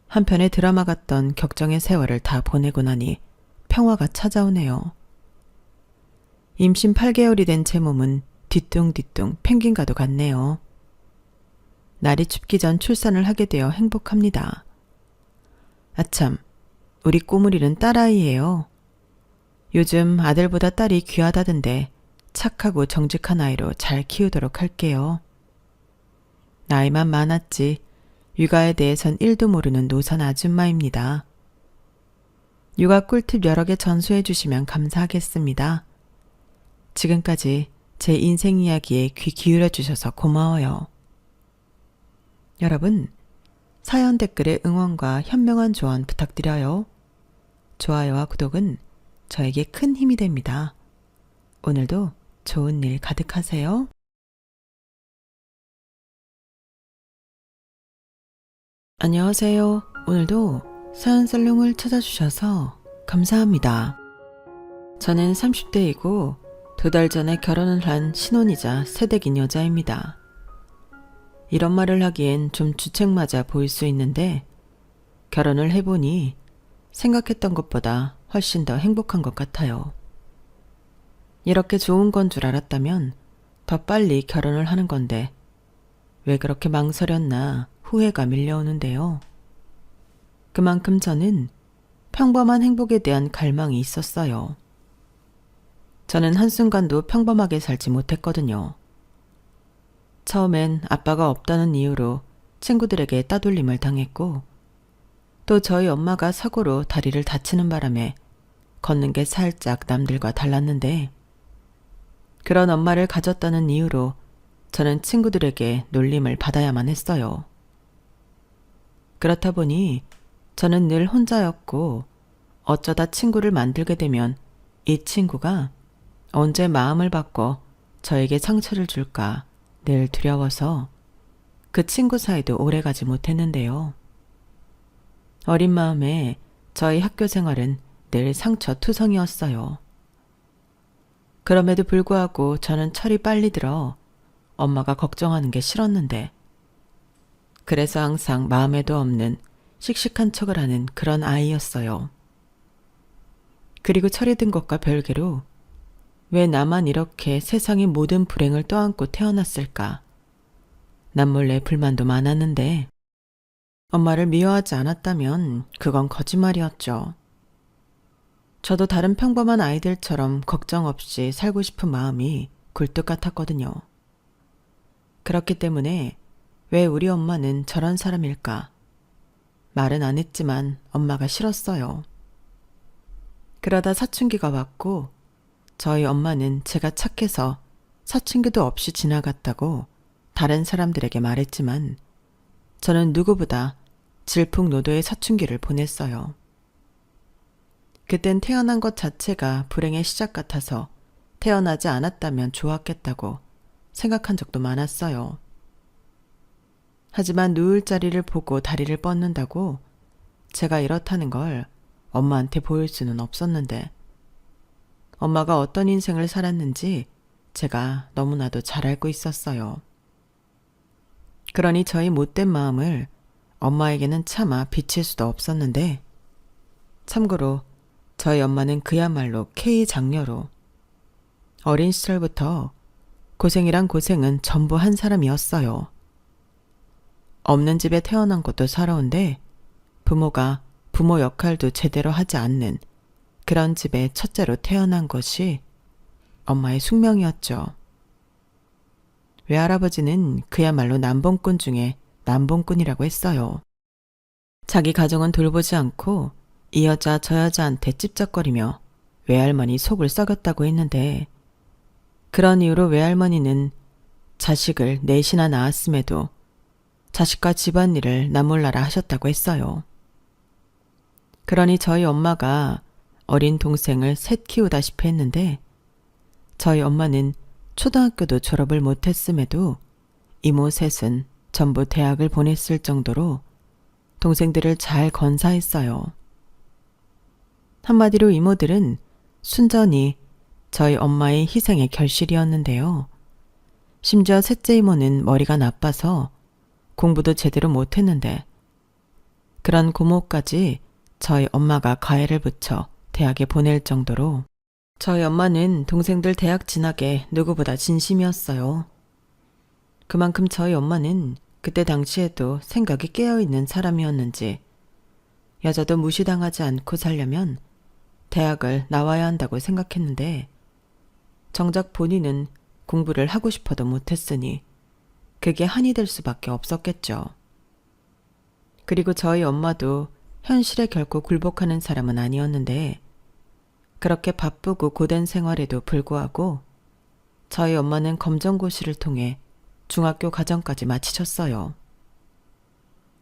한편의 드라마 같던 격정의 세월을 다 보내고 나니 평화가 찾아오네요. 임신 8개월이 된 제 몸은 뒤뚱뒤뚱 펭귄과도 같네요. 날이 춥기 전 출산을 하게 되어 행복합니다. 아참, 우리 꼬물이는 딸아이예요. 요즘 아들보다 딸이 귀하다던데 착하고 정직한 아이로 잘 키우도록 할게요. 나이만 많았지 육아에 대해선 1도 모르는 노선 아줌마입니다. 육아 꿀팁 여러 개 전수해 주시면 감사하겠습니다. 지금까지 제 인생 이야기에 귀 기울여 주셔서 고마워요. 여러분, 사연 댓글에 응원과 현명한 조언 부탁드려요. 좋아요와 구독은 저에게 큰 힘이 됩니다. 오늘도 좋은 일 가득하세요. 안녕하세요. 오늘도 사연 살롱을 찾아주셔서 감사합니다. 저는 30대이고 2달 전에 결혼을 한 신혼이자 새댁인 여자입니다. 이런 말을 하기엔 좀 주책맞아 보일 수 있는데 결혼을 해보니 생각했던 것보다 훨씬 더 행복한 것 같아요. 이렇게 좋은 건 줄 알았다면 더 빨리 결혼을 하는 건데 왜 그렇게 망설였나 후회가 밀려오는데요. 그만큼 저는 평범한 행복에 대한 갈망이 있었어요. 저는 한순간도 평범하게 살지 못했거든요. 처음엔 아빠가 없다는 이유로 친구들에게 따돌림을 당했고 또 저희 엄마가 사고로 다리를 다치는 바람에 걷는 게 살짝 남들과 달랐는데 그런 엄마를 가졌다는 이유로 저는 친구들에게 놀림을 받아야만 했어요. 그렇다 보니 저는 늘 혼자였고 어쩌다 친구를 만들게 되면 이 친구가 언제 마음을 바꿔 저에게 상처를 줄까 늘 두려워서 그 친구 사이도 오래가지 못했는데요. 어린 마음에 저희 학교 생활은 늘 상처투성이었어요. 그럼에도 불구하고 저는 철이 빨리 들어 엄마가 걱정하는 게 싫었는데 그래서 항상 마음에도 없는 씩씩한 척을 하는 그런 아이였어요. 그리고 철이 든 것과 별개로 왜 나만 이렇게 세상의 모든 불행을 떠안고 태어났을까? 남몰래 불만도 많았는데 엄마를 미워하지 않았다면 그건 거짓말이었죠. 저도 다른 평범한 아이들처럼 걱정 없이 살고 싶은 마음이 굴뚝 같았거든요. 그렇기 때문에 왜 우리 엄마는 저런 사람일까? 말은 안 했지만 엄마가 싫었어요. 그러다 사춘기가 왔고 저희 엄마는 제가 착해서 사춘기도 없이 지나갔다고 다른 사람들에게 말했지만 저는 누구보다 질풍노도의 사춘기를 보냈어요. 그땐 태어난 것 자체가 불행의 시작 같아서 태어나지 않았다면 좋았겠다고 생각한 적도 많았어요. 하지만 누울 자리를 보고 다리를 뻗는다고 제가 이렇다는 걸 엄마한테 보일 수는 없었는데 엄마가 어떤 인생을 살았는지 제가 너무나도 잘 알고 있었어요. 그러니 저희 못된 마음을 엄마에게는 차마 비칠 수도 없었는데 참고로 저희 엄마는 그야말로 K 장녀로 어린 시절부터 고생이란 고생은 전부 한 사람이었어요. 없는 집에 태어난 것도 서러운데 부모가 부모 역할도 제대로 하지 않는 그런 집에 첫째로 태어난 것이 엄마의 숙명이었죠. 외할아버지는 그야말로 남봉꾼 중에 남봉꾼이라고 했어요. 자기 가정은 돌보지 않고 이 여자 저 여자한테 찝쩍거리며 외할머니 속을 썩였다고 했는데 그런 이유로 외할머니는 자식을 넷이나 낳았음에도 자식과 집안일을 나몰라라 하셨다고 했어요. 그러니 저희 엄마가 어린 동생을 셋 키우다시피 했는데 저희 엄마는 초등학교도 졸업을 못했음에도 이모 셋은 전부 대학을 보냈을 정도로 동생들을 잘 건사했어요. 한마디로 이모들은 순전히 저희 엄마의 희생의 결실이었는데요. 심지어 셋째 이모는 머리가 나빠서 공부도 제대로 못했는데 그런 고모까지 저희 엄마가 가해를 붙여 대학에 보낼 정도로 저희 엄마는 동생들 대학 진학에 누구보다 진심이었어요. 그만큼 저희 엄마는 그때 당시에도 생각이 깨어있는 사람이었는지 여자도 무시당하지 않고 살려면 대학을 나와야 한다고 생각했는데 정작 본인은 공부를 하고 싶어도 못했으니 그게 한이 될 수밖에 없었겠죠. 그리고 저희 엄마도 현실에 결코 굴복하는 사람은 아니었는데 그렇게 바쁘고 고된 생활에도 불구하고 저희 엄마는 검정고시를 통해 중학교 과정까지 마치셨어요.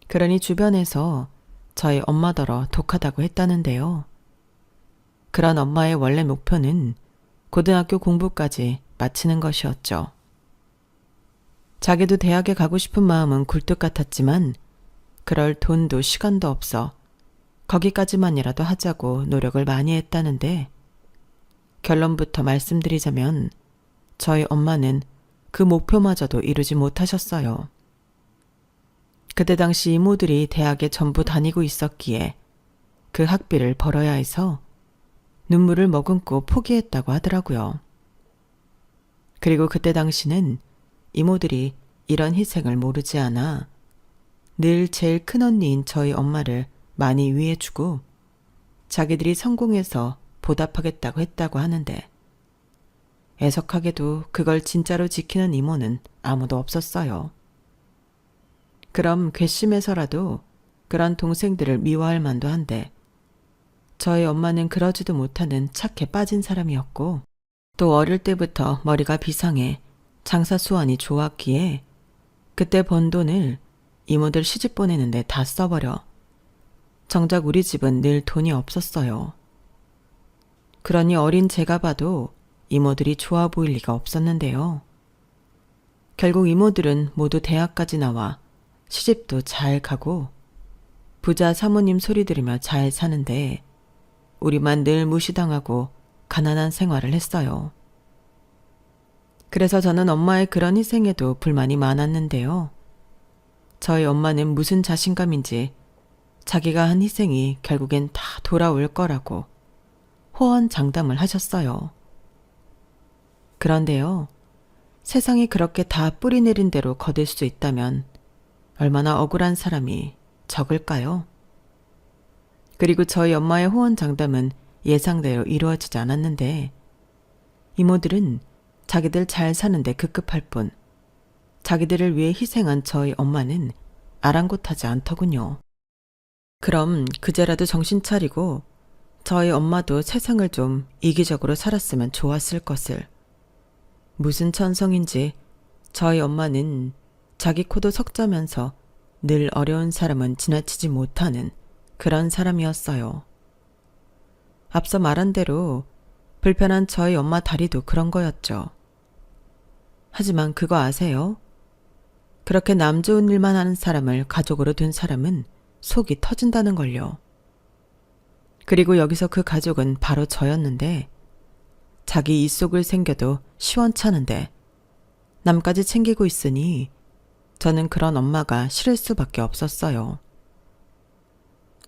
그러니 주변에서 저희 엄마더러 독하다고 했다는데요. 그런 엄마의 원래 목표는 고등학교 공부까지 마치는 것이었죠. 자기도 대학에 가고 싶은 마음은 굴뚝 같았지만 그럴 돈도 시간도 없어 거기까지만이라도 하자고 노력을 많이 했다는데 결론부터 말씀드리자면 저희 엄마는 그 목표마저도 이루지 못하셨어요. 그때 당시 이모들이 대학에 전부 다니고 있었기에 그 학비를 벌어야 해서 눈물을 머금고 포기했다고 하더라고요. 그리고 그때 당시는 이모들이 이런 희생을 모르지 않아 늘 제일 큰 언니인 저희 엄마를 많이 위해주고 자기들이 성공해서 보답하겠다고 했다고 하는데 애석하게도 그걸 진짜로 지키는 이모는 아무도 없었어요. 그럼 괘씸해서라도 그런 동생들을 미워할 만도 한데 저희 엄마는 그러지도 못하는 착해 빠진 사람이었고 또 어릴 때부터 머리가 비상해 장사 수완이 좋았기에 그때 번 돈을 이모들 시집 보내는데 다 써버려 정작 우리 집은 늘 돈이 없었어요. 그러니 어린 제가 봐도 이모들이 좋아 보일 리가 없었는데요. 결국 이모들은 모두 대학까지 나와 시집도 잘 가고 부자 사모님 소리 들으며 잘 사는데 우리만 늘 무시당하고 가난한 생활을 했어요. 그래서 저는 엄마의 그런 희생에도 불만이 많았는데요. 저희 엄마는 무슨 자신감인지 자기가 한 희생이 결국엔 다 돌아올 거라고 호언장담을 하셨어요. 그런데요, 세상이 그렇게 다 뿌리 내린 대로 거둘 수 있다면 얼마나 억울한 사람이 적을까요? 그리고 저희 엄마의 호언장담은 예상대로 이루어지지 않았는데 이모들은 자기들 잘 사는데 급급할 뿐 자기들을 위해 희생한 저희 엄마는 아랑곳하지 않더군요. 그럼 그제라도 정신 차리고 저희 엄마도 세상을 좀 이기적으로 살았으면 좋았을 것을. 무슨 천성인지 저희 엄마는 자기 코도 석자면서 늘 어려운 사람은 지나치지 못하는 그런 사람이었어요. 앞서 말한 대로 불편한 저희 엄마 다리도 그런 거였죠. 하지만 그거 아세요? 그렇게 남 좋은 일만 하는 사람을 가족으로 둔 사람은 속이 터진다는 걸요. 그리고 여기서 그 가족은 바로 저였는데 자기 입속을 생겨도 시원찮은데 남까지 챙기고 있으니 저는 그런 엄마가 싫을 수밖에 없었어요.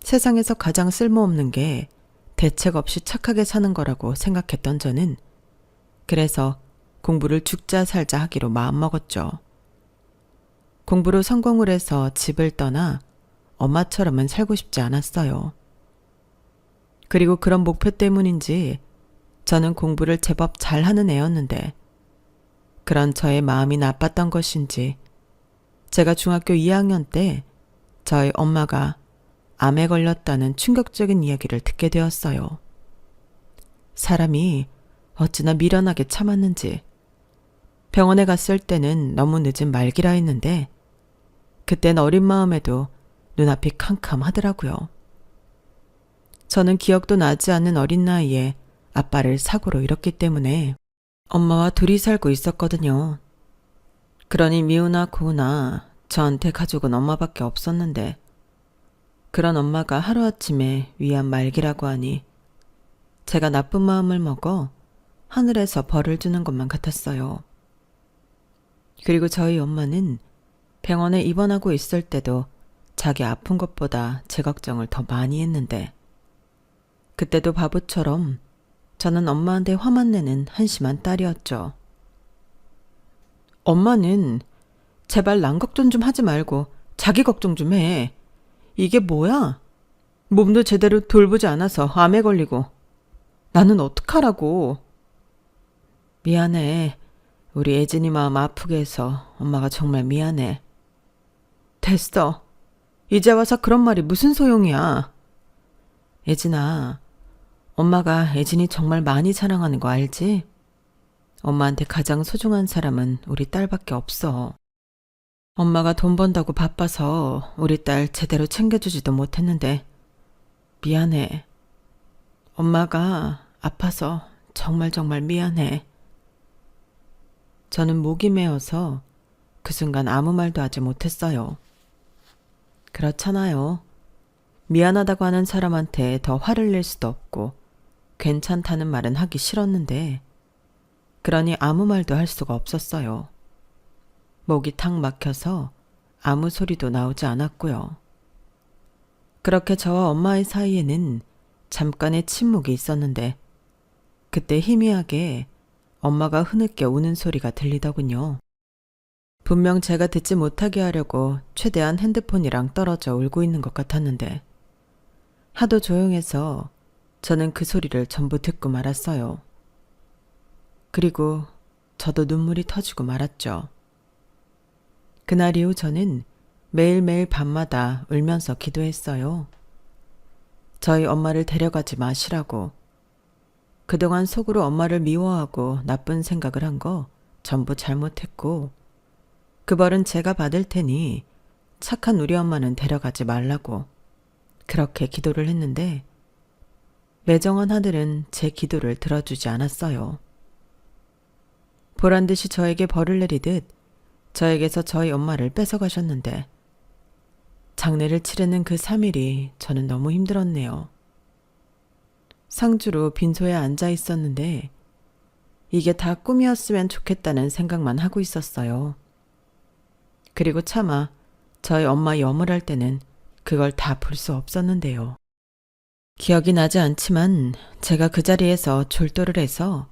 세상에서 가장 쓸모없는 게 대책 없이 착하게 사는 거라고 생각했던 저는 그래서 공부를 죽자 살자 하기로 마음먹었죠. 공부로 성공을 해서 집을 떠나 엄마처럼은 살고 싶지 않았어요. 그리고 그런 목표 때문인지 저는 공부를 제법 잘하는 애였는데 그런 저의 마음이 나빴던 것인지 제가 중학교 2학년 때 저희 엄마가 암에 걸렸다는 충격적인 이야기를 듣게 되었어요. 사람이 어찌나 미련하게 참았는지 병원에 갔을 때는 너무 늦은 말기라 했는데 그땐 어린 마음에도 눈앞이 캄캄하더라고요. 저는 기억도 나지 않는 어린 나이에 아빠를 사고로 잃었기 때문에 엄마와 둘이 살고 있었거든요. 그러니 미우나 고우나 저한테 가족은 엄마밖에 없었는데 그런 엄마가 하루아침에 위암 말기라고 하니 제가 나쁜 마음을 먹어 하늘에서 벌을 주는 것만 같았어요. 그리고 저희 엄마는 병원에 입원하고 있을 때도 자기 아픈 것보다 제 걱정을 더 많이 했는데 그때도 바보처럼 저는 엄마한테 화만 내는 한심한 딸이었죠. 엄마는 제발 남 걱정 좀 하지 말고 자기 걱정 좀 해. 이게 뭐야? 몸도 제대로 돌보지 않아서 암에 걸리고 나는 어떡하라고. 미안해. 우리 애진이 마음 아프게 해서 엄마가 정말 미안해. 됐어. 이제 와서 그런 말이 무슨 소용이야. 애진아, 엄마가 애진이 정말 많이 사랑하는 거 알지? 엄마한테 가장 소중한 사람은 우리 딸밖에 없어. 엄마가 돈 번다고 바빠서 우리 딸 제대로 챙겨주지도 못했는데 미안해. 엄마가 아파서 정말 미안해. 저는 목이 메어서 그 순간 아무 말도 하지 못했어요. 그렇잖아요. 미안하다고 하는 사람한테 더 화를 낼 수도 없고 괜찮다는 말은 하기 싫었는데 그러니 아무 말도 할 수가 없었어요. 목이 탁 막혀서 아무 소리도 나오지 않았고요. 그렇게 저와 엄마의 사이에는 잠깐의 침묵이 있었는데 그때 희미하게 엄마가 흐느껴 우는 소리가 들리더군요. 분명 제가 듣지 못하게 하려고 최대한 핸드폰이랑 떨어져 울고 있는 것 같았는데 하도 조용해서 저는 그 소리를 전부 듣고 말았어요. 그리고 저도 눈물이 터지고 말았죠. 그날 이후 저는 매일매일 밤마다 울면서 기도했어요. 저희 엄마를 데려가지 마시라고. 그동안 속으로 엄마를 미워하고 나쁜 생각을 한 거 전부 잘못했고, 그 벌은 제가 받을 테니 착한 우리 엄마는 데려가지 말라고 그렇게 기도를 했는데, 매정한 하늘은 제 기도를 들어주지 않았어요. 보란 듯이 저에게 벌을 내리듯 저에게서 저희 엄마를 뺏어가셨는데, 장례를 치르는 그 3일이 저는 너무 힘들었네요. 상주로 빈소에 앉아 있었는데 이게 다 꿈이었으면 좋겠다는 생각만 하고 있었어요. 그리고 차마 저희 엄마 염을 할 때는 그걸 다 볼 수 없었는데요. 기억이 나지 않지만 제가 그 자리에서 졸도를 해서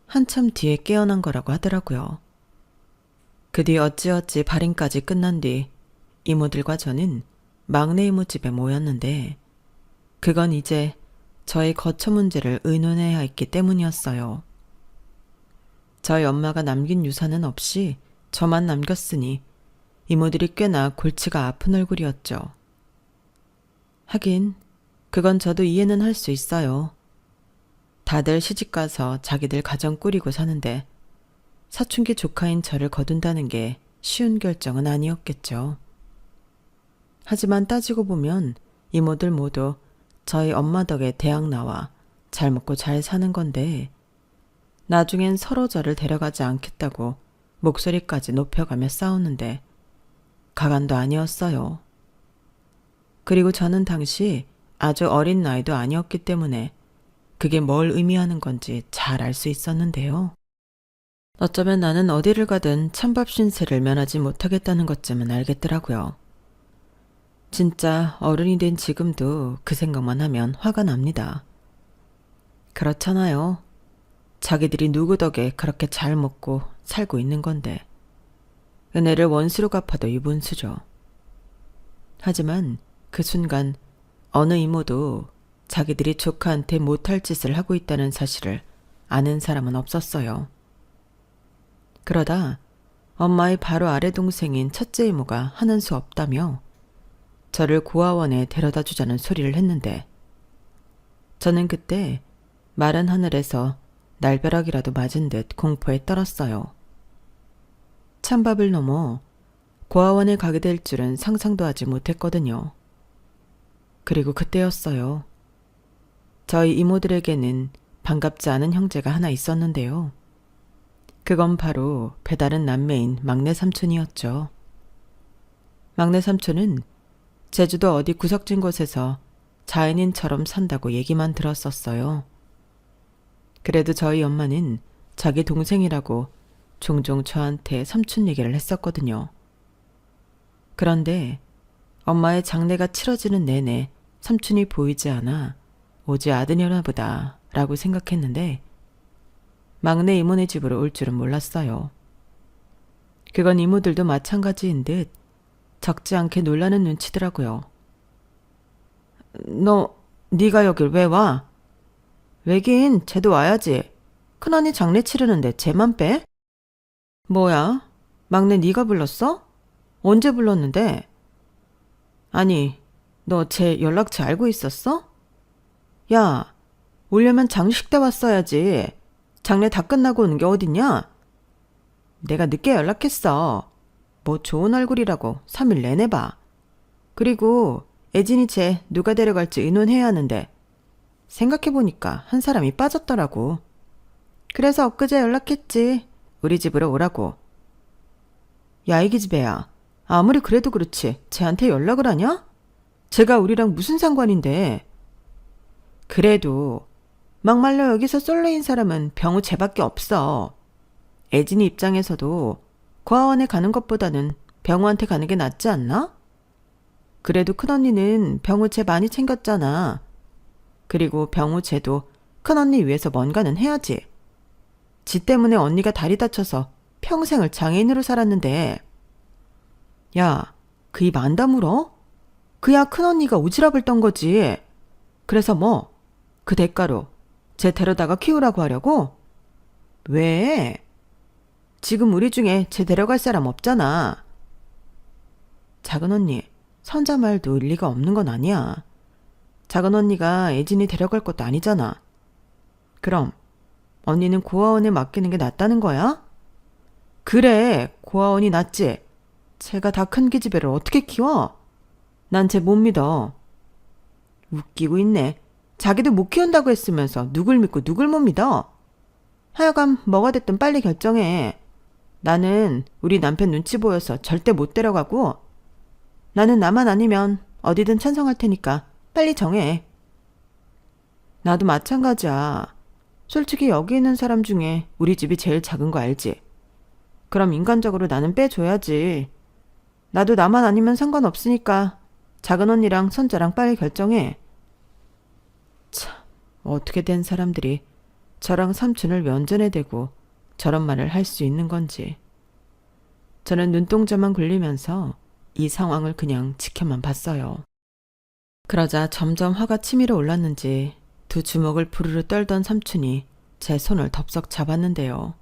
한참 뒤에 깨어난 거라고 하더라고요. 그 뒤 어찌어찌 발인까지 끝난 뒤 이모들과 저는 막내 이모 집에 모였는데, 그건 이제 저의 거처 문제를 의논해야 했기 때문이었어요. 저희 엄마가 남긴 유산은 없이 저만 남겼으니 이모들이 꽤나 골치가 아픈 얼굴이었죠. 하긴 그건 저도 이해는 할 수 있어요. 다들 시집가서 자기들 가정 꾸리고 사는데 사춘기 조카인 저를 거둔다는 게 쉬운 결정은 아니었겠죠. 하지만 따지고 보면 이모들 모두 저희 엄마 덕에 대학 나와 잘 먹고 잘 사는 건데, 나중엔 서로 저를 데려가지 않겠다고 목소리까지 높여가며 싸우는데 가관도 아니었어요. 그리고 저는 당시 아주 어린 나이도 아니었기 때문에 그게 뭘 의미하는 건지 잘 알 수 있었는데요. 어쩌면 나는 어디를 가든 찬밥 신세를 면하지 못하겠다는 것쯤은 알겠더라고요. 진짜 어른이 된 지금도 그 생각만 하면 화가 납니다. 그렇잖아요. 자기들이 누구 덕에 그렇게 잘 먹고 살고 있는 건데 은혜를 원수로 갚아도 유분수죠. 하지만 그 순간 어느 이모도 자기들이 조카한테 못할 짓을 하고 있다는 사실을 아는 사람은 없었어요. 그러다 엄마의 바로 아래 동생인 첫째 이모가 하는 수 없다며 저를 고아원에 데려다 주자는 소리를 했는데, 저는 그때 마른 하늘에서 날벼락이라도 맞은 듯 공포에 떨었어요. 찬밥을 넘어 고아원에 가게 될 줄은 상상도 하지 못했거든요. 그리고 그때였어요. 저희 이모들에게는 반갑지 않은 형제가 하나 있었는데요. 그건 바로 배다른 남매인 막내 삼촌이었죠. 막내 삼촌은 제주도 어디 구석진 곳에서 자연인처럼 산다고 얘기만 들었었어요. 그래도 저희 엄마는 자기 동생이라고 종종 저한테 삼촌 얘기를 했었거든요. 그런데 엄마의 장례가 치러지는 내내 삼촌이 보이지 않아 오지 않으려나 보다 라고 생각했는데, 막내 이모네 집으로 올 줄은 몰랐어요. 그건 이모들도 마찬가지인 듯 적지 않게 놀라는 눈치더라고요. 네가 여길 왜 와? 왜긴 쟤도 와야지. 큰언니 장례 치르는데 쟤만 빼? 뭐야? 막내 네가 불렀어? 언제 불렀는데? 아니, 너 쟤 연락처 알고 있었어? 야, 오려면 장식 때 왔어야지. 장례 다 끝나고 오는 게 어딨냐? 내가 늦게 연락했어. 뭐 좋은 얼굴이라고 3일 내내 봐. 그리고 애진이 쟤 누가 데려갈지 의논해야 하는데 생각해보니까 한 사람이 빠졌더라고. 그래서 엊그제 연락했지. 우리 집으로 오라고. 야, 이 기집애야. 아무리 그래도 그렇지 쟤한테 연락을 하냐? 쟤가 우리랑 무슨 상관인데. 그래도 막말로 여기서 솔로인 사람은 병우 쟤밖에 없어. 애진이 입장에서도 고아원에 가는 것보다는 병우한테 가는 게 낫지 않나? 그래도 큰언니는 병우 쟤 많이 챙겼잖아. 그리고 병우 쟤도 큰언니 위해서 뭔가는 해야지. 지 때문에 언니가 다리 다쳐서 평생을 장애인으로 살았는데. 야, 그 입 안 다물어? 그야 큰언니가 오지랖을 떤 거지. 그래서 뭐 그 대가로 쟤 데려다가 키우라고 하려고? 왜? 지금 우리 중에 쟤 데려갈 사람 없잖아. 작은 언니, 선자 말도 일리가 없는 건 아니야. 작은 언니가 애진이 데려갈 것도 아니잖아. 그럼 언니는 고아원에 맡기는 게 낫다는 거야? 그래, 고아원이 낫지. 쟤가 다 큰 기집애를 어떻게 키워? 난 쟤 못 믿어. 웃기고 있네. 자기도 못 키운다고 했으면서 누굴 믿고 누굴 못 믿어? 하여간 뭐가 됐든 빨리 결정해. 나는 우리 남편 눈치 보여서 절대 못 데려가고, 나는 나만 아니면 어디든 찬성할 테니까 빨리 정해. 나도 마찬가지야. 솔직히 여기 있는 사람 중에 우리 집이 제일 작은 거 알지? 그럼 인간적으로 나는 빼줘야지. 나도 나만 아니면 상관없으니까 작은 언니랑 선자랑 빨리 결정해. 참, 어떻게 된 사람들이 저랑 삼촌을 면전에 대고 저런 말을 할 수 있는 건지. 저는 눈동자만 굴리면서 이 상황을 그냥 지켜만 봤어요. 그러자 점점 화가 치밀어 올랐는지 두 주먹을 부르르 떨던 삼촌이 제 손을 덥석 잡았는데요.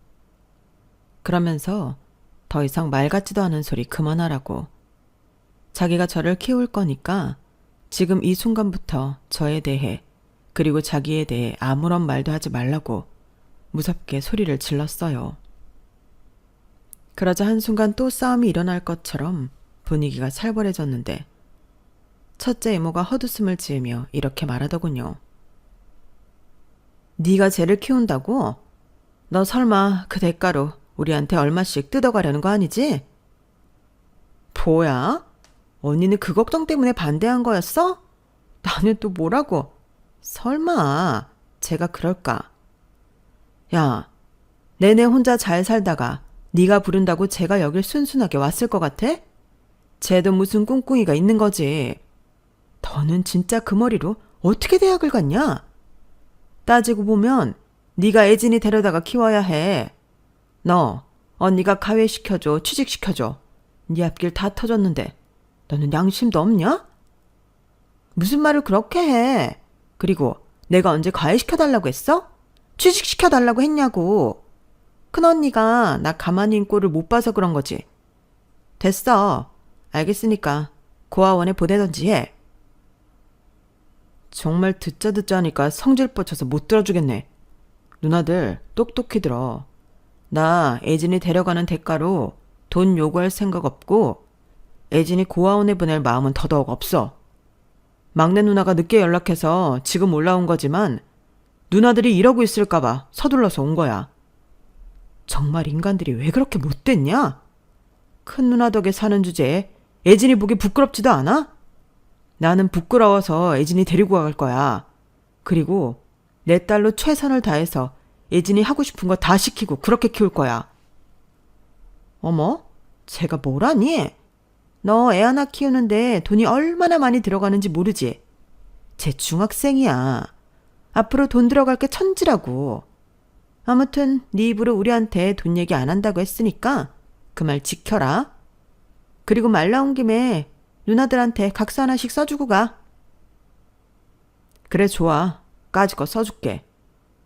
그러면서 더 이상 말 같지도 않은 소리 그만하라고. 자기가 저를 키울 거니까 지금 이 순간부터 저에 대해 그리고 자기에 대해 아무런 말도 하지 말라고 무섭게 소리를 질렀어요. 그러자 한순간 또 싸움이 일어날 것처럼 분위기가 살벌해졌는데 첫째 이모가 헛웃음을 지으며 이렇게 말하더군요. 네가 쟤를 키운다고? 너 설마 그 대가로 우리한테 얼마씩 뜯어가려는 거 아니지? 뭐야? 언니는 그 걱정 때문에 반대한 거였어? 나는 또 뭐라고? 설마 쟤가 그럴까? 야, 내내 혼자 잘 살다가 네가 부른다고 쟤가 여길 순순하게 왔을 것 같아? 쟤도 무슨 꿍꿍이가 있는 거지. 너는 진짜 그 머리로 어떻게 대학을 갔냐? 따지고 보면 네가 애진이 데려다가 키워야 해. 너 언니가 가회시켜줘, 취직시켜줘. 네 앞길 다 터졌는데 너는 양심도 없냐? 무슨 말을 그렇게 해? 그리고 내가 언제 가회시켜달라고 했어? 취직시켜달라고 했냐고. 큰언니가 나 가만히 있는 꼴을 못 봐서 그런 거지. 됐어. 알겠으니까 고아원에 보내던지 해. 정말 듣자 하니까 성질 뻗쳐서 못 들어주겠네. 누나들 똑똑히 들어. 나 애진이 데려가는 대가로 돈 요구할 생각 없고 애진이 고아원에 보낼 마음은 더더욱 없어. 막내 누나가 늦게 연락해서 지금 올라온 거지만 누나들이 이러고 있을까봐 서둘러서 온 거야. 정말 인간들이 왜 그렇게 못됐냐? 큰 누나 덕에 사는 주제에 애진이 보기 부끄럽지도 않아? 나는 부끄러워서 애진이 데리고 갈 거야. 그리고 내 딸로 최선을 다해서 애진이 하고 싶은 거 다 시키고 그렇게 키울 거야. 어머? 쟤가 뭐라니? 너 애 하나 키우는데 돈이 얼마나 많이 들어가는지 모르지? 쟤 중학생이야. 앞으로 돈 들어갈 게 천지라고. 아무튼 네 입으로 우리한테 돈 얘기 안 한다고 했으니까 그 말 지켜라. 그리고 말 나온 김에 누나들한테 각서 하나씩 써주고 가. 그래 좋아. 까짓 거 써줄게.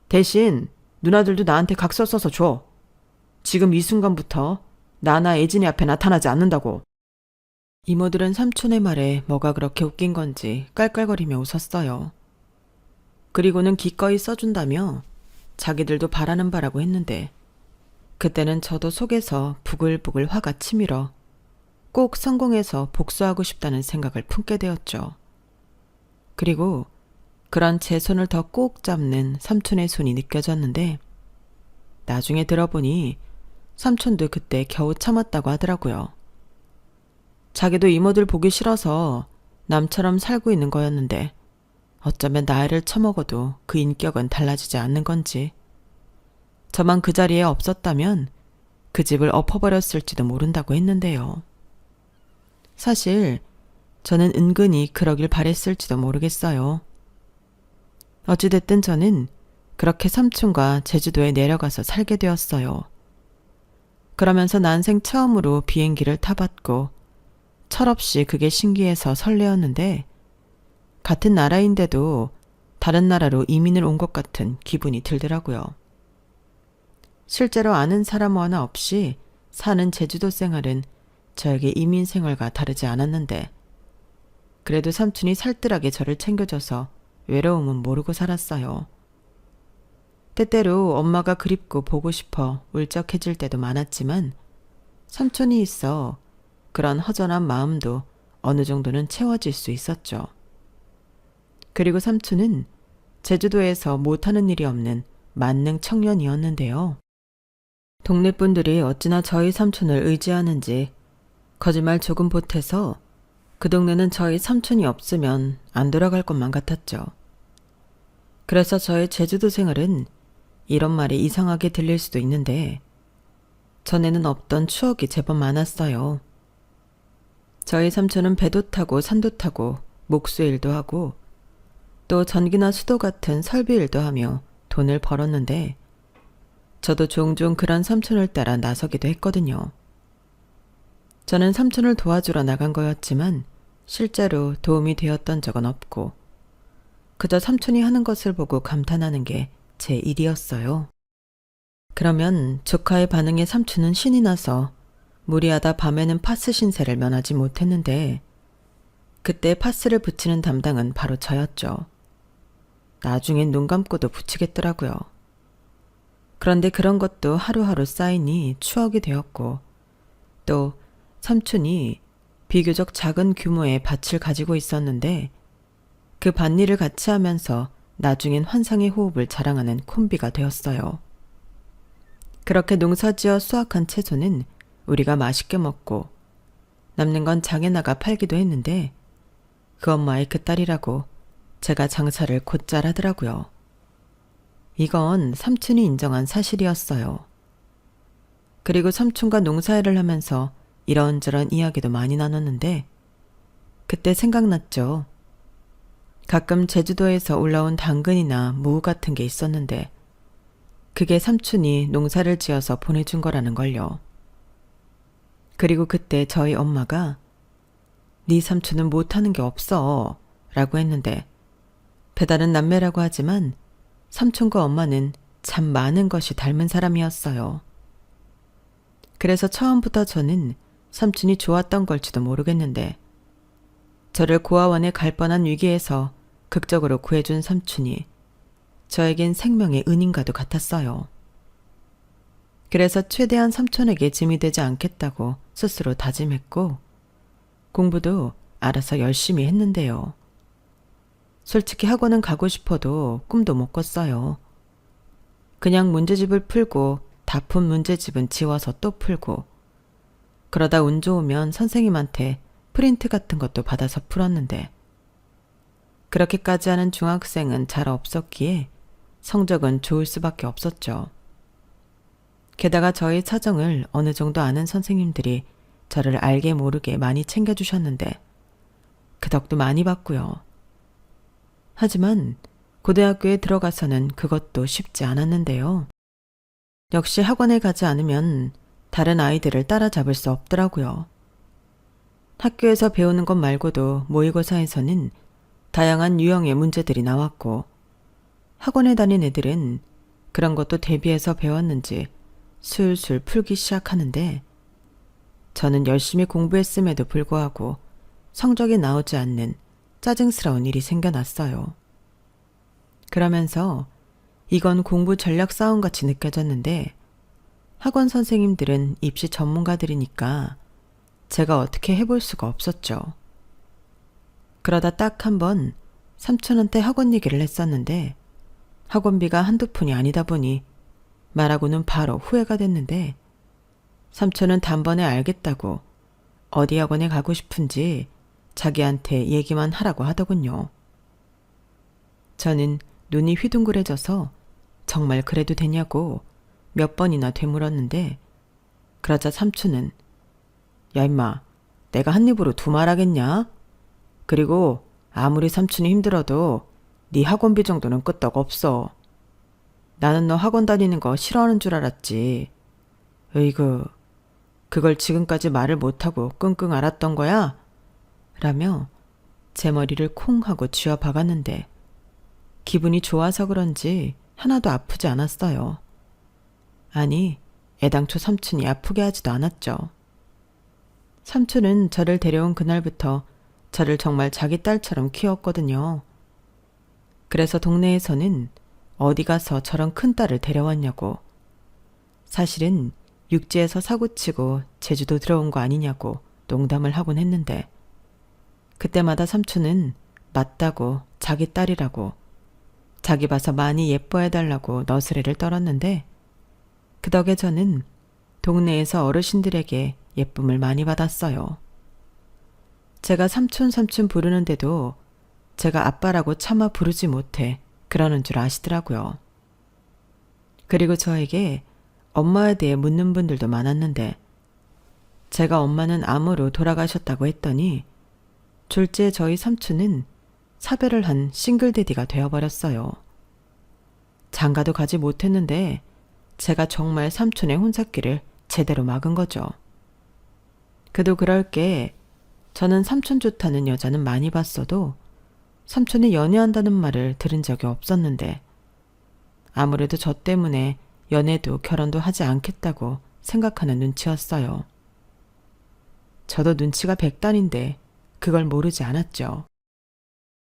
대신 누나들도 나한테 각서 써서 줘. 지금 이 순간부터 나나 애진이 앞에 나타나지 않는다고. 이모들은 삼촌의 말에 뭐가 그렇게 웃긴 건지 깔깔거리며 웃었어요. 그리고는 기꺼이 써준다며 자기들도 바라는 바라고 했는데 그때는 저도 속에서 부글부글 화가 치밀어 꼭 성공해서 복수하고 싶다는 생각을 품게 되었죠. 그리고 그런 제 손을 더 꼭 잡는 삼촌의 손이 느껴졌는데 나중에 들어보니 삼촌도 그때 겨우 참았다고 하더라고요. 자기도 이모들 보기 싫어서 남처럼 살고 있는 거였는데 어쩌면 나이를 처먹어도 그 인격은 달라지지 않는 건지. 저만 그 자리에 없었다면 그 집을 엎어버렸을지도 모른다고 했는데요. 사실 저는 은근히 그러길 바랬을지도 모르겠어요. 어찌됐든 저는 그렇게 삼촌과 제주도에 내려가서 살게 되었어요. 그러면서 난생 처음으로 비행기를 타봤고 철없이 그게 신기해서 설레었는데 같은 나라인데도 다른 나라로 이민을 온 것 같은 기분이 들더라고요. 실제로 아는 사람 하나 없이 사는 제주도 생활은 저에게 이민 생활과 다르지 않았는데 그래도 삼촌이 살뜰하게 저를 챙겨줘서 외로움은 모르고 살았어요. 때때로 엄마가 그립고 보고 싶어 울적해질 때도 많았지만 삼촌이 있어 그런 허전한 마음도 어느 정도는 채워질 수 있었죠. 그리고 삼촌은 제주도에서 못하는 일이 없는 만능 청년이었는데요. 동네 분들이 어찌나 저희 삼촌을 의지하는지 거짓말 조금 보태서 그 동네는 저희 삼촌이 없으면 안 돌아갈 것만 같았죠. 그래서 저의 제주도 생활은 이런 말이 이상하게 들릴 수도 있는데 전에는 없던 추억이 제법 많았어요. 저희 삼촌은 배도 타고 산도 타고 목수 일도 하고 또 전기나 수도 같은 설비 일도 하며 돈을 벌었는데 저도 종종 그런 삼촌을 따라 나서기도 했거든요. 저는 삼촌을 도와주러 나간 거였지만 실제로 도움이 되었던 적은 없고 그저 삼촌이 하는 것을 보고 감탄하는 게 제 일이었어요. 그러면 조카의 반응에 삼촌은 신이 나서 무리하다 밤에는 파스 신세를 면하지 못했는데 그때 파스를 붙이는 담당은 바로 저였죠. 나중엔 눈 감고도 붙이겠더라고요. 그런데 그런 것도 하루하루 쌓이니 추억이 되었고 또 삼촌이 비교적 작은 규모의 밭을 가지고 있었는데 그 밭일을 같이 하면서 나중엔 환상의 호흡을 자랑하는 콤비가 되었어요. 그렇게 농사지어 수확한 채소는 우리가 맛있게 먹고 남는 건 장에 나가 팔기도 했는데 그 엄마의 그 딸이라고 제가 장사를 곧잘 하더라고요. 이건 삼촌이 인정한 사실이었어요. 그리고 삼촌과 농사일을 하면서 이런저런 이야기도 많이 나눴는데 그때 생각났죠. 가끔 제주도에서 올라온 당근이나 무 같은 게 있었는데 그게 삼촌이 농사를 지어서 보내준 거라는 걸요. 그리고 그때 저희 엄마가 네 삼촌은 못하는 게 없어 라고 했는데 배다른 남매라고 하지만 삼촌과 엄마는 참 많은 것이 닮은 사람이었어요. 그래서 처음부터 저는 삼촌이 좋았던 걸지도 모르겠는데 저를 고아원에 갈 뻔한 위기에서 극적으로 구해준 삼촌이 저에겐 생명의 은인과도 같았어요. 그래서 최대한 삼촌에게 짐이 되지 않겠다고 스스로 다짐했고 공부도 알아서 열심히 했는데요. 솔직히 학원은 가고 싶어도 꿈도 못 꿨어요. 그냥 문제집을 풀고 다 푼 문제집은 지워서 또 풀고 그러다 운 좋으면 선생님한테 프린트 같은 것도 받아서 풀었는데 그렇게까지 하는 중학생은 잘 없었기에 성적은 좋을 수밖에 없었죠. 게다가 저희 사정을 어느 정도 아는 선생님들이 저를 알게 모르게 많이 챙겨주셨는데 그 덕도 많이 봤고요. 하지만 고등학교에 들어가서는 그것도 쉽지 않았는데요. 역시 학원에 가지 않으면 다른 아이들을 따라잡을 수 없더라고요. 학교에서 배우는 것 말고도 모의고사에서는 다양한 유형의 문제들이 나왔고 학원에 다닌 애들은 그런 것도 대비해서 배웠는지 술술 풀기 시작하는데 저는 열심히 공부했음에도 불구하고 성적이 나오지 않는 짜증스러운 일이 생겨났어요. 그러면서 이건 공부 전략 싸움같이 느껴졌는데 학원 선생님들은 입시 전문가들이니까 제가 어떻게 해볼 수가 없었죠. 그러다 딱 한 번 삼촌한테 학원 얘기를 했었는데 학원비가 한두 푼이 아니다 보니 말하고는 바로 후회가 됐는데 삼촌은 단번에 알겠다고 어디 학원에 가고 싶은지 자기한테 얘기만 하라고 하더군요. 저는 눈이 휘둥그레져서 정말 그래도 되냐고 몇 번이나 되물었는데 그러자 삼촌은 야 임마 내가 한 입으로 두 말 하겠냐? 그리고 아무리 삼촌이 힘들어도 네 학원비 정도는 끄떡 없어. 나는 너 학원 다니는 거 싫어하는 줄 알았지. 으이그 그걸 지금까지 말을 못하고 끙끙 앓았던 거야? 라며 제 머리를 콩 하고 쥐어 박았는데 기분이 좋아서 그런지 하나도 아프지 않았어요. 아니 애당초 삼촌이 아프게 하지도 않았죠. 삼촌은 저를 데려온 그날부터 저를 정말 자기 딸처럼 키웠거든요. 그래서 동네에서는 어디 가서 저런 큰 딸을 데려왔냐고, 사실은 육지에서 사고치고 제주도 들어온 거 아니냐고 농담을 하곤 했는데, 그때마다 삼촌은 맞다고, 자기 딸이라고, 자기 봐서 많이 예뻐해달라고 너스레를 떨었는데, 그 덕에 저는 동네에서 어르신들에게 예쁨을 많이 받았어요. 제가 삼촌 삼촌 부르는데도 제가 아빠라고 차마 부르지 못해 그러는 줄 아시더라고요. 그리고 저에게 엄마에 대해 묻는 분들도 많았는데, 제가 엄마는 암으로 돌아가셨다고 했더니 졸지에 저희 삼촌은 사별을 한 싱글데디가 되어버렸어요. 장가도 가지 못했는데 제가 정말 삼촌의 혼삿길을 제대로 막은 거죠. 그도 그럴 게 저는 삼촌 좋다는 여자는 많이 봤어도 삼촌이 연애한다는 말을 들은 적이 없었는데, 아무래도 저 때문에 연애도 결혼도 하지 않겠다고 생각하는 눈치였어요. 저도 눈치가 백단인데 그걸 모르지 않았죠.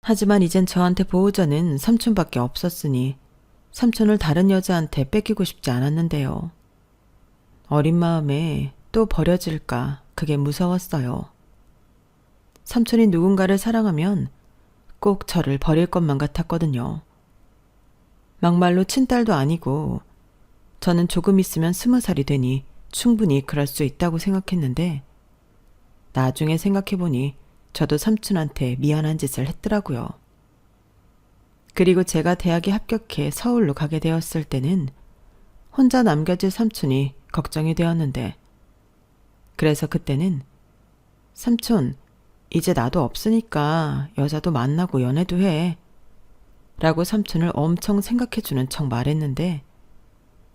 하지만 이젠 저한테 보호자는 삼촌밖에 없었으니 삼촌을 다른 여자한테 뺏기고 싶지 않았는데요. 어린 마음에 또 버려질까 그게 무서웠어요. 삼촌이 누군가를 사랑하면 꼭 저를 버릴 것만 같았거든요. 막말로 친딸도 아니고 저는 조금 있으면 20살이 되니 충분히 그럴 수 있다고 생각했는데, 나중에 생각해보니 저도 삼촌한테 미안한 짓을 했더라고요. 그리고 제가 대학에 합격해 서울로 가게 되었을 때는 혼자 남겨질 삼촌이 걱정이 되었는데, 그래서 그때는 삼촌, 이제 나도 없으니까 여자도 만나고 연애도 해 라고 삼촌을 엄청 생각해주는 척 말했는데,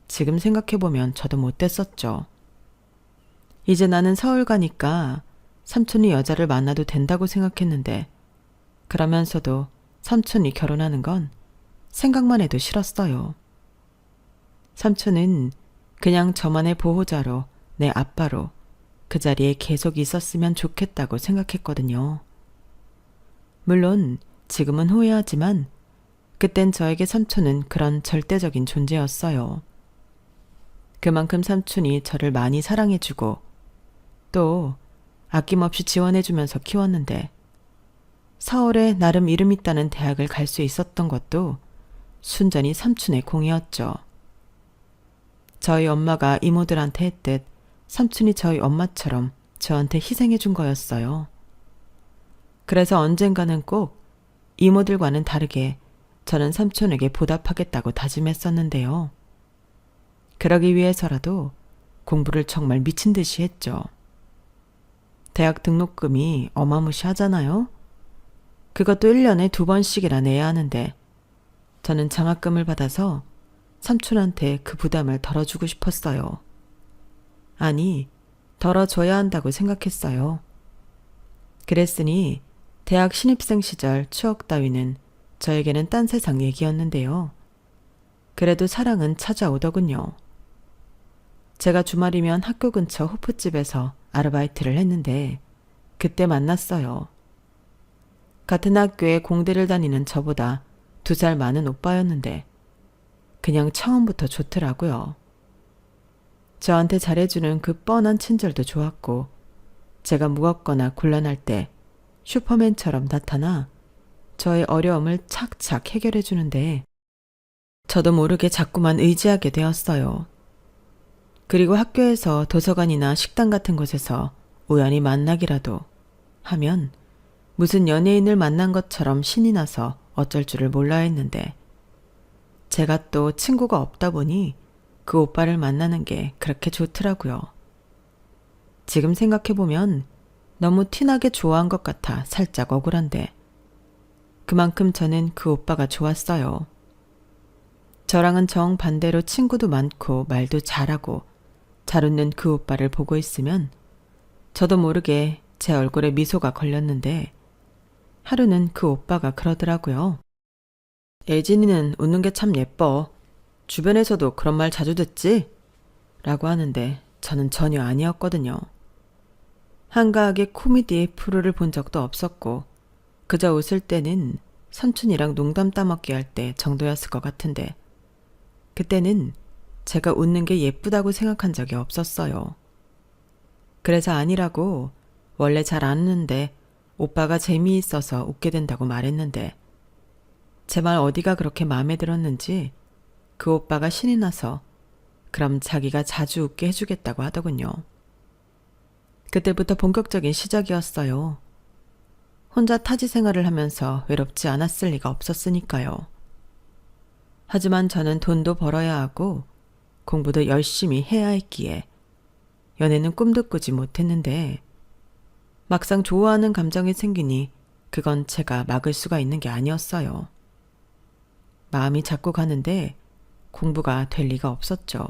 지금 생각해보면 저도 못됐었죠. 이제 나는 서울 가니까 삼촌이 여자를 만나도 된다고 생각했는데, 그러면서도 삼촌이 결혼하는 건 생각만 해도 싫었어요. 삼촌은 그냥 저만의 보호자로, 내 아빠로 그 자리에 계속 있었으면 좋겠다고 생각했거든요. 물론 지금은 후회하지만 그땐 저에게 삼촌은 그런 절대적인 존재였어요. 그만큼 삼촌이 저를 많이 사랑해주고 또 아낌없이 지원해주면서 키웠는데, 서울에 나름 이름 있다는 대학을 갈 수 있었던 것도 순전히 삼촌의 공이었죠. 저희 엄마가 이모들한테 했듯 삼촌이 저희 엄마처럼 저한테 희생해준 거였어요. 그래서 언젠가는 꼭 이모들과는 다르게 저는 삼촌에게 보답하겠다고 다짐했었는데요. 그러기 위해서라도 공부를 정말 미친 듯이 했죠. 대학 등록금이 어마무시하잖아요. 그것도 1년에 2번씩이나 내야 하는데, 저는 장학금을 받아서 삼촌한테 그 부담을 덜어주고 싶었어요. 아니, 덜어줘야 한다고 생각했어요. 그랬으니 대학 신입생 시절 추억 따위는 저에게는 딴 세상 얘기였는데요. 그래도 사랑은 찾아오더군요. 제가 주말이면 학교 근처 호프집에서 아르바이트를 했는데 그때 만났어요. 같은 학교에 공대를 다니는 저보다 2살 많은 오빠였는데 그냥 처음부터 좋더라고요. 저한테 잘해주는 그 뻔한 친절도 좋았고, 제가 무겁거나 곤란할 때 슈퍼맨처럼 나타나 저의 어려움을 착착 해결해주는데 저도 모르게 자꾸만 의지하게 되었어요. 그리고 학교에서 도서관이나 식당 같은 곳에서 우연히 만나기라도 하면 무슨 연예인을 만난 것처럼 신이 나서 어쩔 줄을 몰라 했는데, 제가 또 친구가 없다 보니 그 오빠를 만나는 게 그렇게 좋더라고요. 지금 생각해보면 너무 티나게 좋아한 것 같아 살짝 억울한데, 그만큼 저는 그 오빠가 좋았어요. 저랑은 정반대로 친구도 많고 말도 잘하고 잘 웃는 그 오빠를 보고 있으면 저도 모르게 제 얼굴에 미소가 걸렸는데, 하루는 그 오빠가 그러더라고요. 예진이는 웃는 게 참 예뻐. 주변에서도 그런 말 자주 듣지? 라고 하는데 저는 전혀 아니었거든요. 한가하게 코미디 프로를 본 적도 없었고 그저 웃을 때는 삼촌이랑 농담 따먹기 할 때 정도였을 것 같은데 그때는 제가 웃는 게 예쁘다고 생각한 적이 없었어요. 그래서 아니라고 원래 잘 안 웃는데 오빠가 재미있어서 웃게 된다고 말했는데 제 말 어디가 그렇게 마음에 들었는지 그 오빠가 신이 나서 그럼 자기가 자주 웃게 해주겠다고 하더군요. 그때부터 본격적인 시작이었어요. 혼자 타지 생활을 하면서 외롭지 않았을 리가 없었으니까요. 하지만 저는 돈도 벌어야 하고 공부도 열심히 해야 했기에 연애는 꿈도 꾸지 못했는데 막상 좋아하는 감정이 생기니 그건 제가 막을 수가 있는 게 아니었어요. 마음이 자꾸 가는데 공부가 될 리가 없었죠.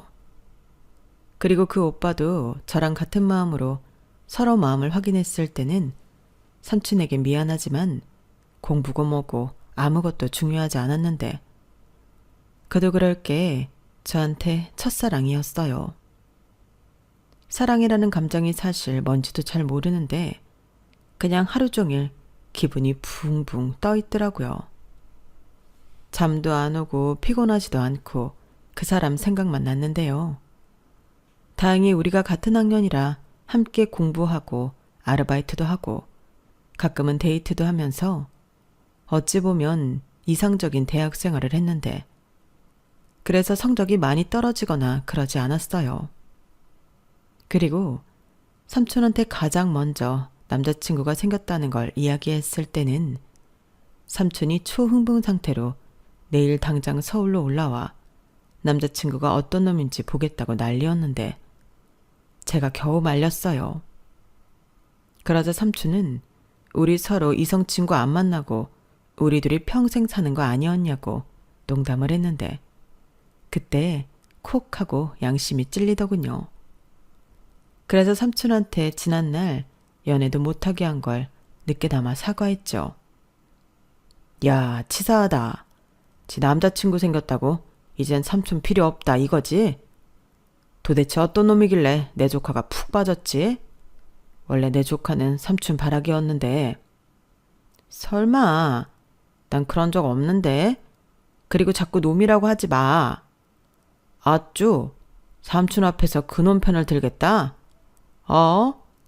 그리고 그 오빠도 저랑 같은 마음으로 서로 마음을 확인했을 때는 삼촌에게 미안하지만 공부고 뭐고 아무것도 중요하지 않았는데 그도 그럴 게 저한테 첫사랑이었어요. 사랑이라는 감정이 사실 뭔지도 잘 모르는데 그냥 하루 종일 기분이 붕붕 떠 있더라고요. 잠도 안 오고 피곤하지도 않고 그 사람 생각만 났는데요. 다행히 우리가 같은 학년이라 함께 공부하고 아르바이트도 하고 가끔은 데이트도 하면서 어찌 보면 이상적인 대학 생활을 했는데 그래서 성적이 많이 떨어지거나 그러지 않았어요. 그리고 삼촌한테 가장 먼저 남자친구가 생겼다는 걸 이야기했을 때는 삼촌이 초흥분 상태로 내일 당장 서울로 올라와 남자친구가 어떤 놈인지 보겠다고 난리였는데 제가 겨우 말렸어요. 그러자 삼촌은 우리 서로 이성 친구 안 만나고 우리 둘이 평생 사는 거 아니었냐고 농담을 했는데 그때 콕 하고 양심이 찔리더군요. 그래서 삼촌한테 지난날 연애도 못하게 한 걸 늦게나마 사과했죠. 야, 치사하다. 지 남자친구 생겼다고 이젠 삼촌 필요 없다 이거지? 도대체 어떤 놈이길래 내 조카가 푹 빠졌지? 원래 내 조카는 삼촌 바라기였는데. 설마 난 그런 적 없는데. 그리고 자꾸 놈이라고 하지 마. 아쭈, 삼촌 앞에서 그놈 편을 들겠다?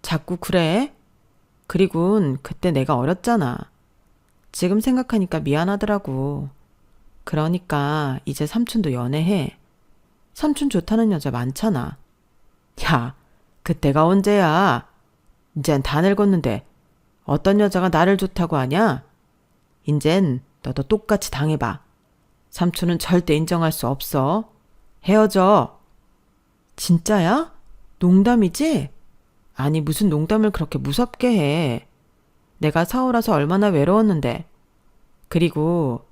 자꾸 그래? 그리곤 그때 내가 어렸잖아. 지금 생각하니까 미안하더라고. 그러니까 이제 삼촌도 연애해. 삼촌 좋다는 여자 많잖아. 야, 그때가 언제야? 이젠 다 늙었는데 어떤 여자가 나를 좋다고 하냐? 인젠 너도 똑같이 당해봐. 삼촌은 절대 인정할 수 없어. 헤어져. 진짜야? 농담이지? 아니 무슨 농담을 그렇게 무섭게 해. 내가 서울 와서 얼마나 외로웠는데. 그리고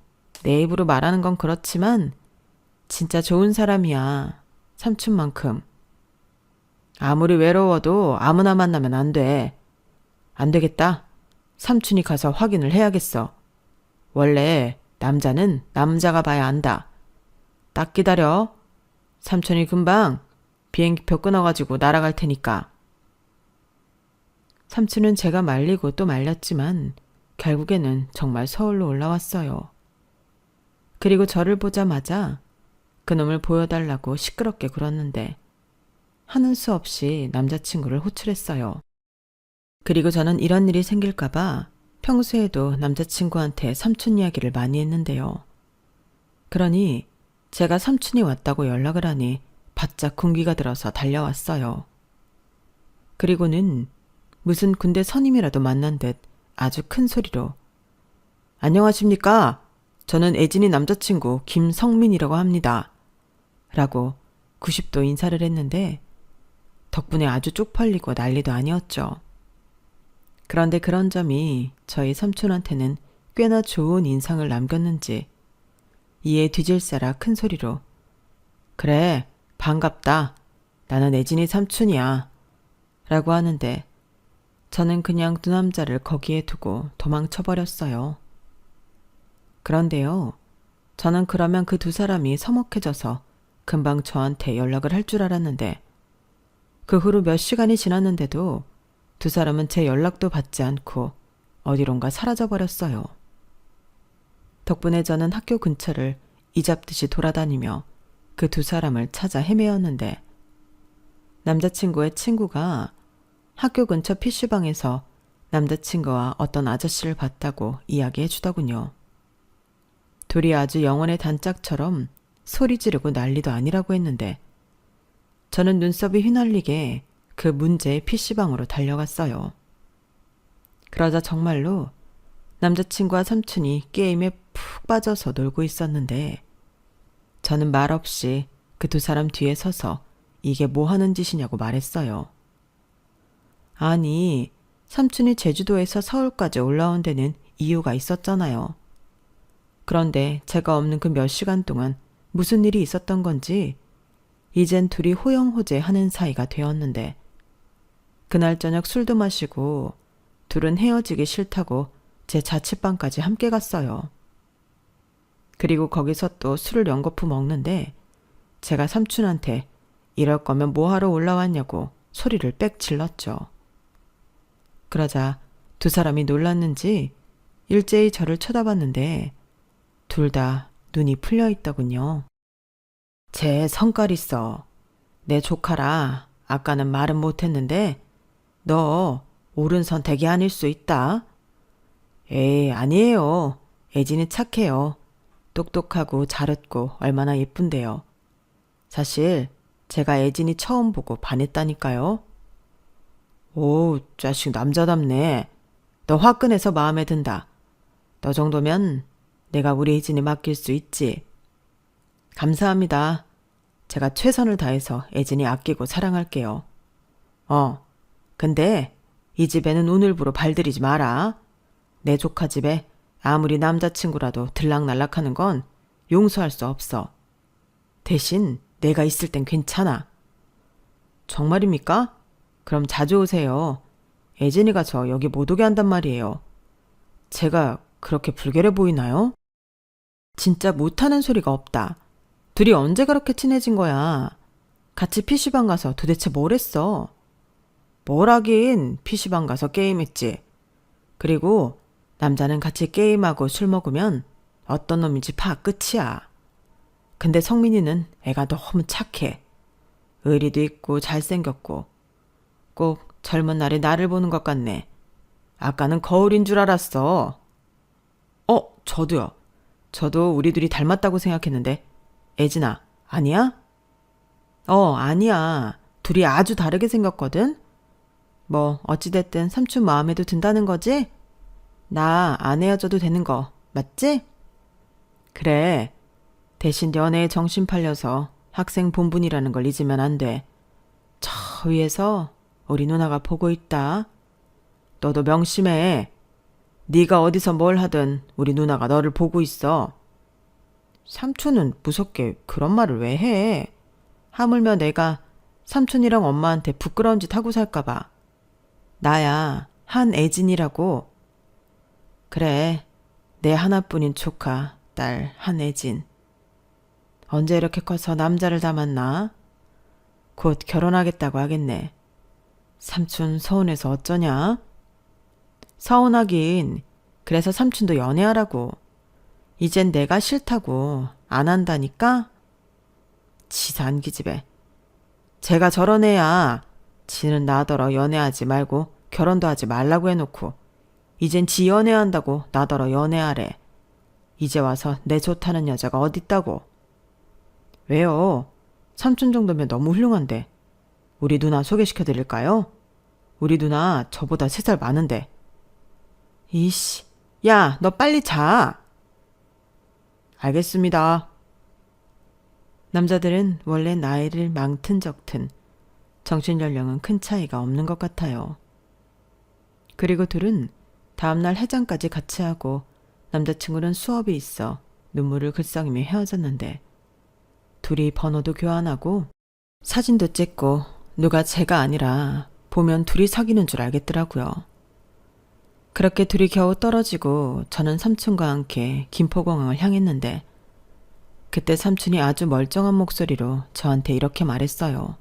내 입으로 말하는 건 그렇지만 진짜 좋은 사람이야. 삼촌만큼. 아무리 외로워도 아무나 만나면 안 돼. 안 되겠다. 삼촌이 가서 확인을 해야겠어. 원래 남자는 남자가 봐야 안다. 딱 기다려. 삼촌이 금방 비행기표 끊어가지고 날아갈 테니까. 삼촌은 제가 말리고 또 말렸지만 결국에는 정말 서울로 올라왔어요. 그리고 저를 보자마자 그놈을 보여달라고 시끄럽게 굴었는데 하는 수 없이 남자친구를 호출했어요. 그리고 저는 이런 일이 생길까봐 평소에도 남자친구한테 삼촌 이야기를 많이 했는데요. 그러니 제가 삼촌이 왔다고 연락을 하니 바짝 군기가 들어서 달려왔어요. 그리고는 무슨 군대 선임이라도 만난 듯 아주 큰 소리로 안녕하십니까? 저는 애진이 남자친구 김성민이라고 합니다. 라고 90도 인사를 했는데 덕분에 아주 쪽팔리고 난리도 아니었죠. 그런데 그런 점이 저희 삼촌한테는 꽤나 좋은 인상을 남겼는지 이에 뒤질세라 큰 소리로 그래 반갑다. 나는 애진이 삼촌이야. 라고 하는데 저는 그냥 두 남자를 거기에 두고 도망쳐버렸어요. 그런데요. 저는 그러면 그 두 사람이 서먹해져서 금방 저한테 연락을 할 줄 알았는데 그 후로 몇 시간이 지났는데도 두 사람은 제 연락도 받지 않고 어디론가 사라져버렸어요. 덕분에 저는 학교 근처를 이잡듯이 돌아다니며 그 두 사람을 찾아 헤매었는데 남자친구의 친구가 학교 근처 PC방에서 남자친구와 어떤 아저씨를 봤다고 이야기해 주더군요. 둘이 아주 영혼의 단짝처럼 소리 지르고 난리도 아니라고 했는데 저는 눈썹이 휘날리게 그 문제의 PC방으로 달려갔어요. 그러자 정말로 남자친구와 삼촌이 게임에 푹 빠져서 놀고 있었는데 저는 말없이 그 두 사람 뒤에 서서 이게 뭐 하는 짓이냐고 말했어요. 아니, 삼촌이 제주도에서 서울까지 올라온 데는 이유가 있었잖아요. 그런데 제가 없는 그 몇 시간 동안 무슨 일이 있었던 건지 이젠 둘이 호영호재 하는 사이가 되었는데 그날 저녁 술도 마시고 둘은 헤어지기 싫다고 제 자취방까지 함께 갔어요. 그리고 거기서 또 술을 연거푸 먹는데 제가 삼촌한테 이럴 거면 뭐하러 올라왔냐고 소리를 빽 질렀죠. 그러자 두 사람이 놀랐는지 일제히 저를 쳐다봤는데 둘 다 눈이 풀려 있더군요. 쟤 성깔 있어. 내 조카라. 아까는 말은 못했는데 너 옳은 선택이 아닐 수 있다. 에이, 아니에요. 애진이 착해요. 똑똑하고 잘 웃고 얼마나 예쁜데요. 사실 제가 애진이 처음 보고 반했다니까요. 오, 자식 남자답네. 너 화끈해서 마음에 든다. 너 정도면 내가 우리 애진이 맡길 수 있지. 감사합니다. 제가 최선을 다해서 애진이 아끼고 사랑할게요. 근데 이 집에는 오늘부로 발들이지 마라. 내 조카 집에 아무리 남자친구라도 들락날락하는 건 용서할 수 없어. 대신 내가 있을 땐 괜찮아. 정말입니까? 그럼 자주 오세요. 애진이가 저 여기 못 오게 한단 말이에요. 제가 그렇게 불결해 보이나요? 진짜 못하는 소리가 없다. 둘이 언제 그렇게 친해진 거야? 같이 PC방 가서 도대체 뭘 했어? 뭘 하긴 PC방 가서 게임했지. 그리고 남자는 같이 게임하고 술 먹으면 어떤 놈인지 파 끝이야. 근데 성민이는 애가 너무 착해. 의리도 있고 잘생겼고 꼭 젊은 날에 나를 보는 것 같네. 아까는 거울인 줄 알았어. 저도요. 저도 우리 둘이 닮았다고 생각했는데 애진아, 아니야? 아니야. 둘이 아주 다르게 생겼거든? 뭐 어찌됐든 삼촌 마음에도 든다는 거지? 나 안 헤어져도 되는 거 맞지? 그래. 대신 연애에 정신 팔려서 학생 본분이라는 걸 잊으면 안 돼. 저 위에서 우리 누나가 보고 있다. 너도 명심해. 네가 어디서 뭘 하든 우리 누나가 너를 보고 있어. 삼촌은 무섭게 그런 말을 왜 해? 하물며 내가 삼촌이랑 엄마한테 부끄러운 짓 하고 살까 봐. 나야 한애진이라고. 그래, 내 하나뿐인 조카, 딸 한애진. 언제 이렇게 커서 남자를 닮았나? 곧 결혼하겠다고 하겠네. 삼촌 서운해서 어쩌냐? 서운하긴. 그래서 삼촌도 연애하라고. 이젠 내가 싫다고 안 한다니까? 치사한 기집애. 제가 저런 애야. 지는 나더러 연애하지 말고 결혼도 하지 말라고 해놓고 이젠 지 연애한다고 나더러 연애하래. 이제 와서 내 좋다는 여자가 어딨다고. 왜요? 삼촌 정도면 너무 훌륭한데. 우리 누나 소개시켜드릴까요? 우리 누나 저보다 3살 많은데. 이씨, 야, 너 빨리 자. 알겠습니다. 남자들은 원래 나이를 많든 적든 정신연령은 큰 차이가 없는 것 같아요. 그리고 둘은 다음날 해장까지 같이 하고 남자친구는 수업이 있어 눈물을 글썽이며 헤어졌는데 둘이 번호도 교환하고 사진도 찍고 누가 제가 아니라 보면 둘이 사귀는 줄 알겠더라고요. 그렇게 둘이 겨우 떨어지고 저는 삼촌과 함께 김포공항을 향했는데 그때 삼촌이 아주 멀쩡한 목소리로 저한테 이렇게 말했어요.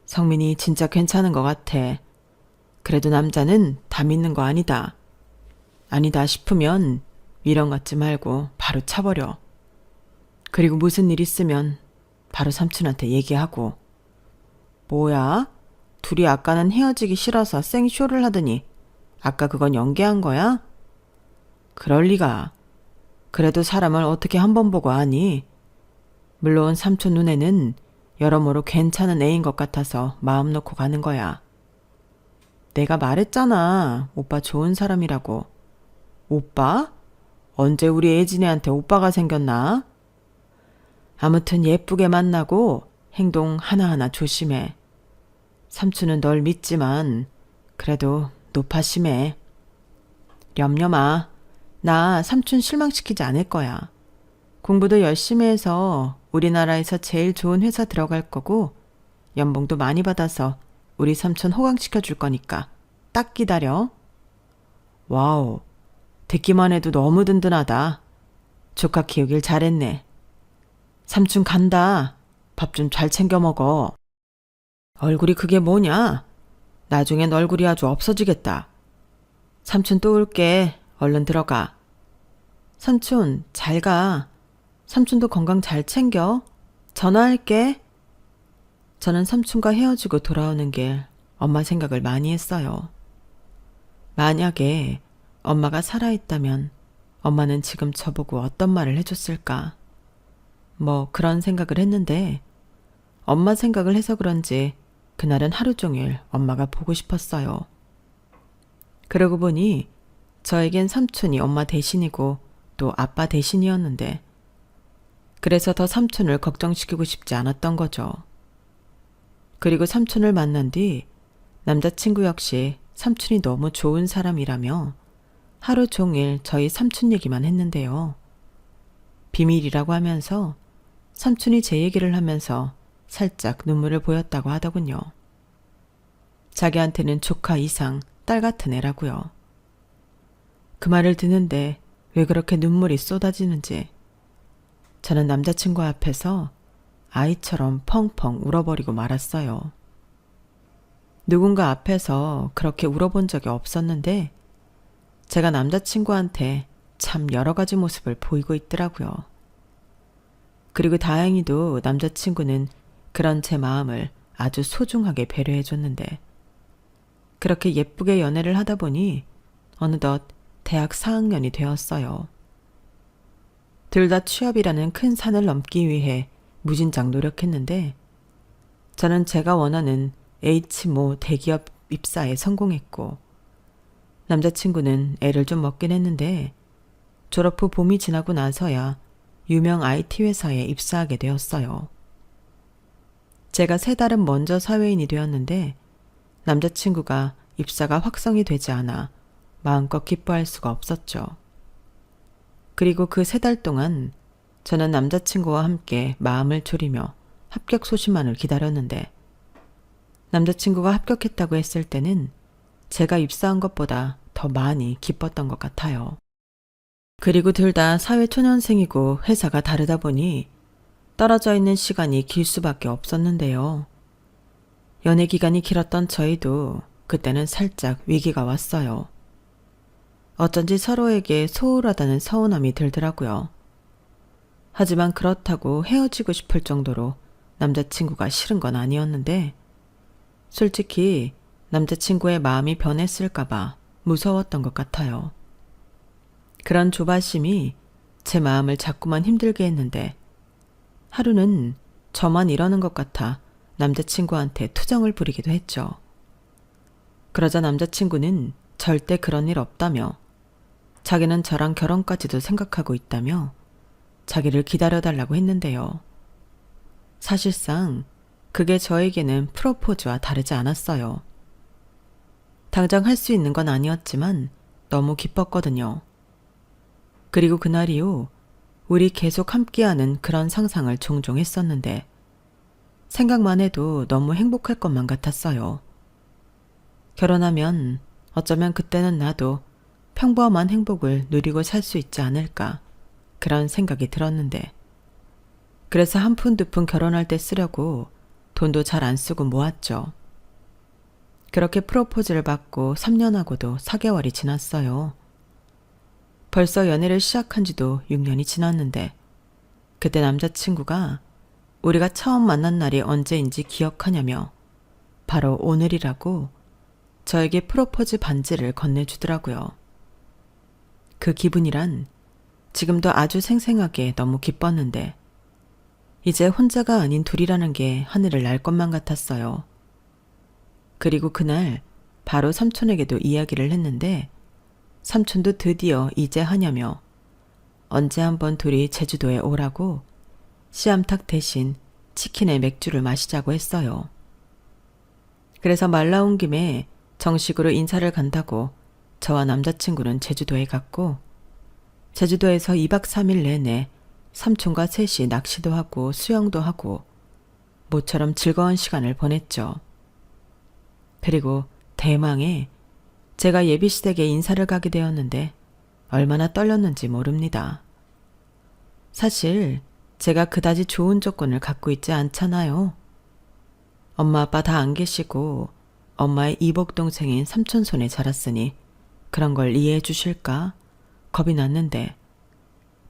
성민이 진짜 괜찮은 것 같아. 그래도 남자는 다 믿는 거 아니다. 아니다 싶으면 미련 갖지 말고 바로 차버려. 그리고 무슨 일 있으면 바로 삼촌한테 얘기하고. 뭐야? 둘이 아까는 헤어지기 싫어서 생쇼를 하더니 아까 그건 연기한 거야? 그럴 리가. 그래도 사람을 어떻게 한 번 보고 아니? 물론 삼촌 눈에는 여러모로 괜찮은 애인 것 같아서 마음 놓고 가는 거야. 내가 말했잖아. 오빠 좋은 사람이라고. 오빠? 언제 우리 예진이한테 오빠가 생겼나? 아무튼 예쁘게 만나고 행동 하나하나 조심해. 삼촌은 널 믿지만 그래도 노파심해. 렴렴아, 나 삼촌 실망시키지 않을 거야. 공부도 열심히 해서 우리나라에서 제일 좋은 회사 들어갈 거고 연봉도 많이 받아서 우리 삼촌 호강시켜 줄 거니까 딱 기다려. 와우, 듣기만 해도 너무 든든하다. 조카 키우길 잘했네. 삼촌 간다. 밥 좀 잘 챙겨 먹어. 얼굴이 그게 뭐냐? 나중엔 얼굴이 아주 없어지겠다. 삼촌 또 올게. 얼른 들어가. 삼촌 잘 가. 삼촌도 건강 잘 챙겨. 전화할게. 저는 삼촌과 헤어지고 돌아오는 길 엄마 생각을 많이 했어요. 만약에 엄마가 살아있다면 엄마는 지금 저보고 어떤 말을 해줬을까? 뭐 그런 생각을 했는데 엄마 생각을 해서 그런지 그날은 하루 종일 엄마가 보고 싶었어요. 그러고 보니 저에겐 삼촌이 엄마 대신이고 또 아빠 대신이었는데 그래서 더 삼촌을 걱정시키고 싶지 않았던 거죠. 그리고 삼촌을 만난 뒤 남자친구 역시 삼촌이 너무 좋은 사람이라며 하루 종일 저희 삼촌 얘기만 했는데요. 비밀이라고 하면서 삼촌이 제 얘기를 하면서 살짝 눈물을 보였다고 하더군요. 자기한테는 조카 이상 딸 같은 애라고요. 그 말을 듣는데 왜 그렇게 눈물이 쏟아지는지 저는 남자친구 앞에서 아이처럼 펑펑 울어버리고 말았어요. 누군가 앞에서 그렇게 울어본 적이 없었는데 제가 남자친구한테 참 여러 가지 모습을 보이고 있더라고요. 그리고 다행히도 남자친구는 그런 제 마음을 아주 소중하게 배려해줬는데 그렇게 예쁘게 연애를 하다 보니 어느덧 대학 4학년이 되었어요. 둘 다 취업이라는 큰 산을 넘기 위해 무진장 노력했는데 저는 제가 원하는 H모 대기업 입사에 성공했고 남자친구는 애를 좀 먹긴 했는데 졸업 후 봄이 지나고 나서야 유명 IT 회사에 입사하게 되었어요. 제가 3달은 먼저 사회인이 되었는데 남자친구가 입사가 확정이 되지 않아 마음껏 기뻐할 수가 없었죠. 그리고 그 3달 동안 저는 남자친구와 함께 마음을 졸이며 합격 소식만을 기다렸는데 남자친구가 합격했다고 했을 때는 제가 입사한 것보다 더 많이 기뻤던 것 같아요. 그리고 둘 다 사회초년생이고 회사가 다르다 보니 떨어져 있는 시간이 길 수밖에 없었는데요. 연애 기간이 길었던 저희도 그때는 살짝 위기가 왔어요. 어쩐지 서로에게 소홀하다는 서운함이 들더라고요. 하지만 그렇다고 헤어지고 싶을 정도로 남자친구가 싫은 건 아니었는데 솔직히 남자친구의 마음이 변했을까봐 무서웠던 것 같아요. 그런 조바심이 제 마음을 자꾸만 힘들게 했는데 하루는 저만 이러는 것 같아 남자친구한테 투정을 부리기도 했죠. 그러자 남자친구는 절대 그런 일 없다며 자기는 저랑 결혼까지도 생각하고 있다며 자기를 기다려달라고 했는데요. 사실상 그게 저에게는 프로포즈와 다르지 않았어요. 당장 할 수 있는 건 아니었지만 너무 기뻤거든요. 그리고 그날 이후 우리 계속 함께하는 그런 상상을 종종 했었는데 생각만 해도 너무 행복할 것만 같았어요. 결혼하면 어쩌면 그때는 나도 평범한 행복을 누리고 살 수 있지 않을까 그런 생각이 들었는데 그래서 한 푼 두 푼 결혼할 때 쓰려고 돈도 잘 안 쓰고 모았죠. 그렇게 프로포즈를 받고 3년하고도 4개월이 지났어요. 벌써 연애를 시작한 지도 6년이 지났는데 그때 남자친구가 우리가 처음 만난 날이 언제인지 기억하냐며 바로 오늘이라고 저에게 프로포즈 반지를 건네주더라고요. 그 기분이란 지금도 아주 생생하게 너무 기뻤는데 이제 혼자가 아닌 둘이라는 게 하늘을 날 것만 같았어요. 그리고 그날 바로 삼촌에게도 이야기를 했는데 삼촌도 드디어 이제 하냐며 언제 한번 둘이 제주도에 오라고 씨암탉 대신 치킨에 맥주를 마시자고 했어요. 그래서 말 나온 김에 정식으로 인사를 간다고 저와 남자친구는 제주도에 갔고 제주도에서 2박 3일 내내 삼촌과 셋이 낚시도 하고 수영도 하고 모처럼 즐거운 시간을 보냈죠. 그리고 대망의 제가 예비시댁에 인사를 가게 되었는데 얼마나 떨렸는지 모릅니다. 사실 제가 그다지 좋은 조건을 갖고 있지 않잖아요. 엄마 아빠 다 안 계시고 엄마의 이복 동생인 삼촌 손에 자랐으니 그런 걸 이해해 주실까 겁이 났는데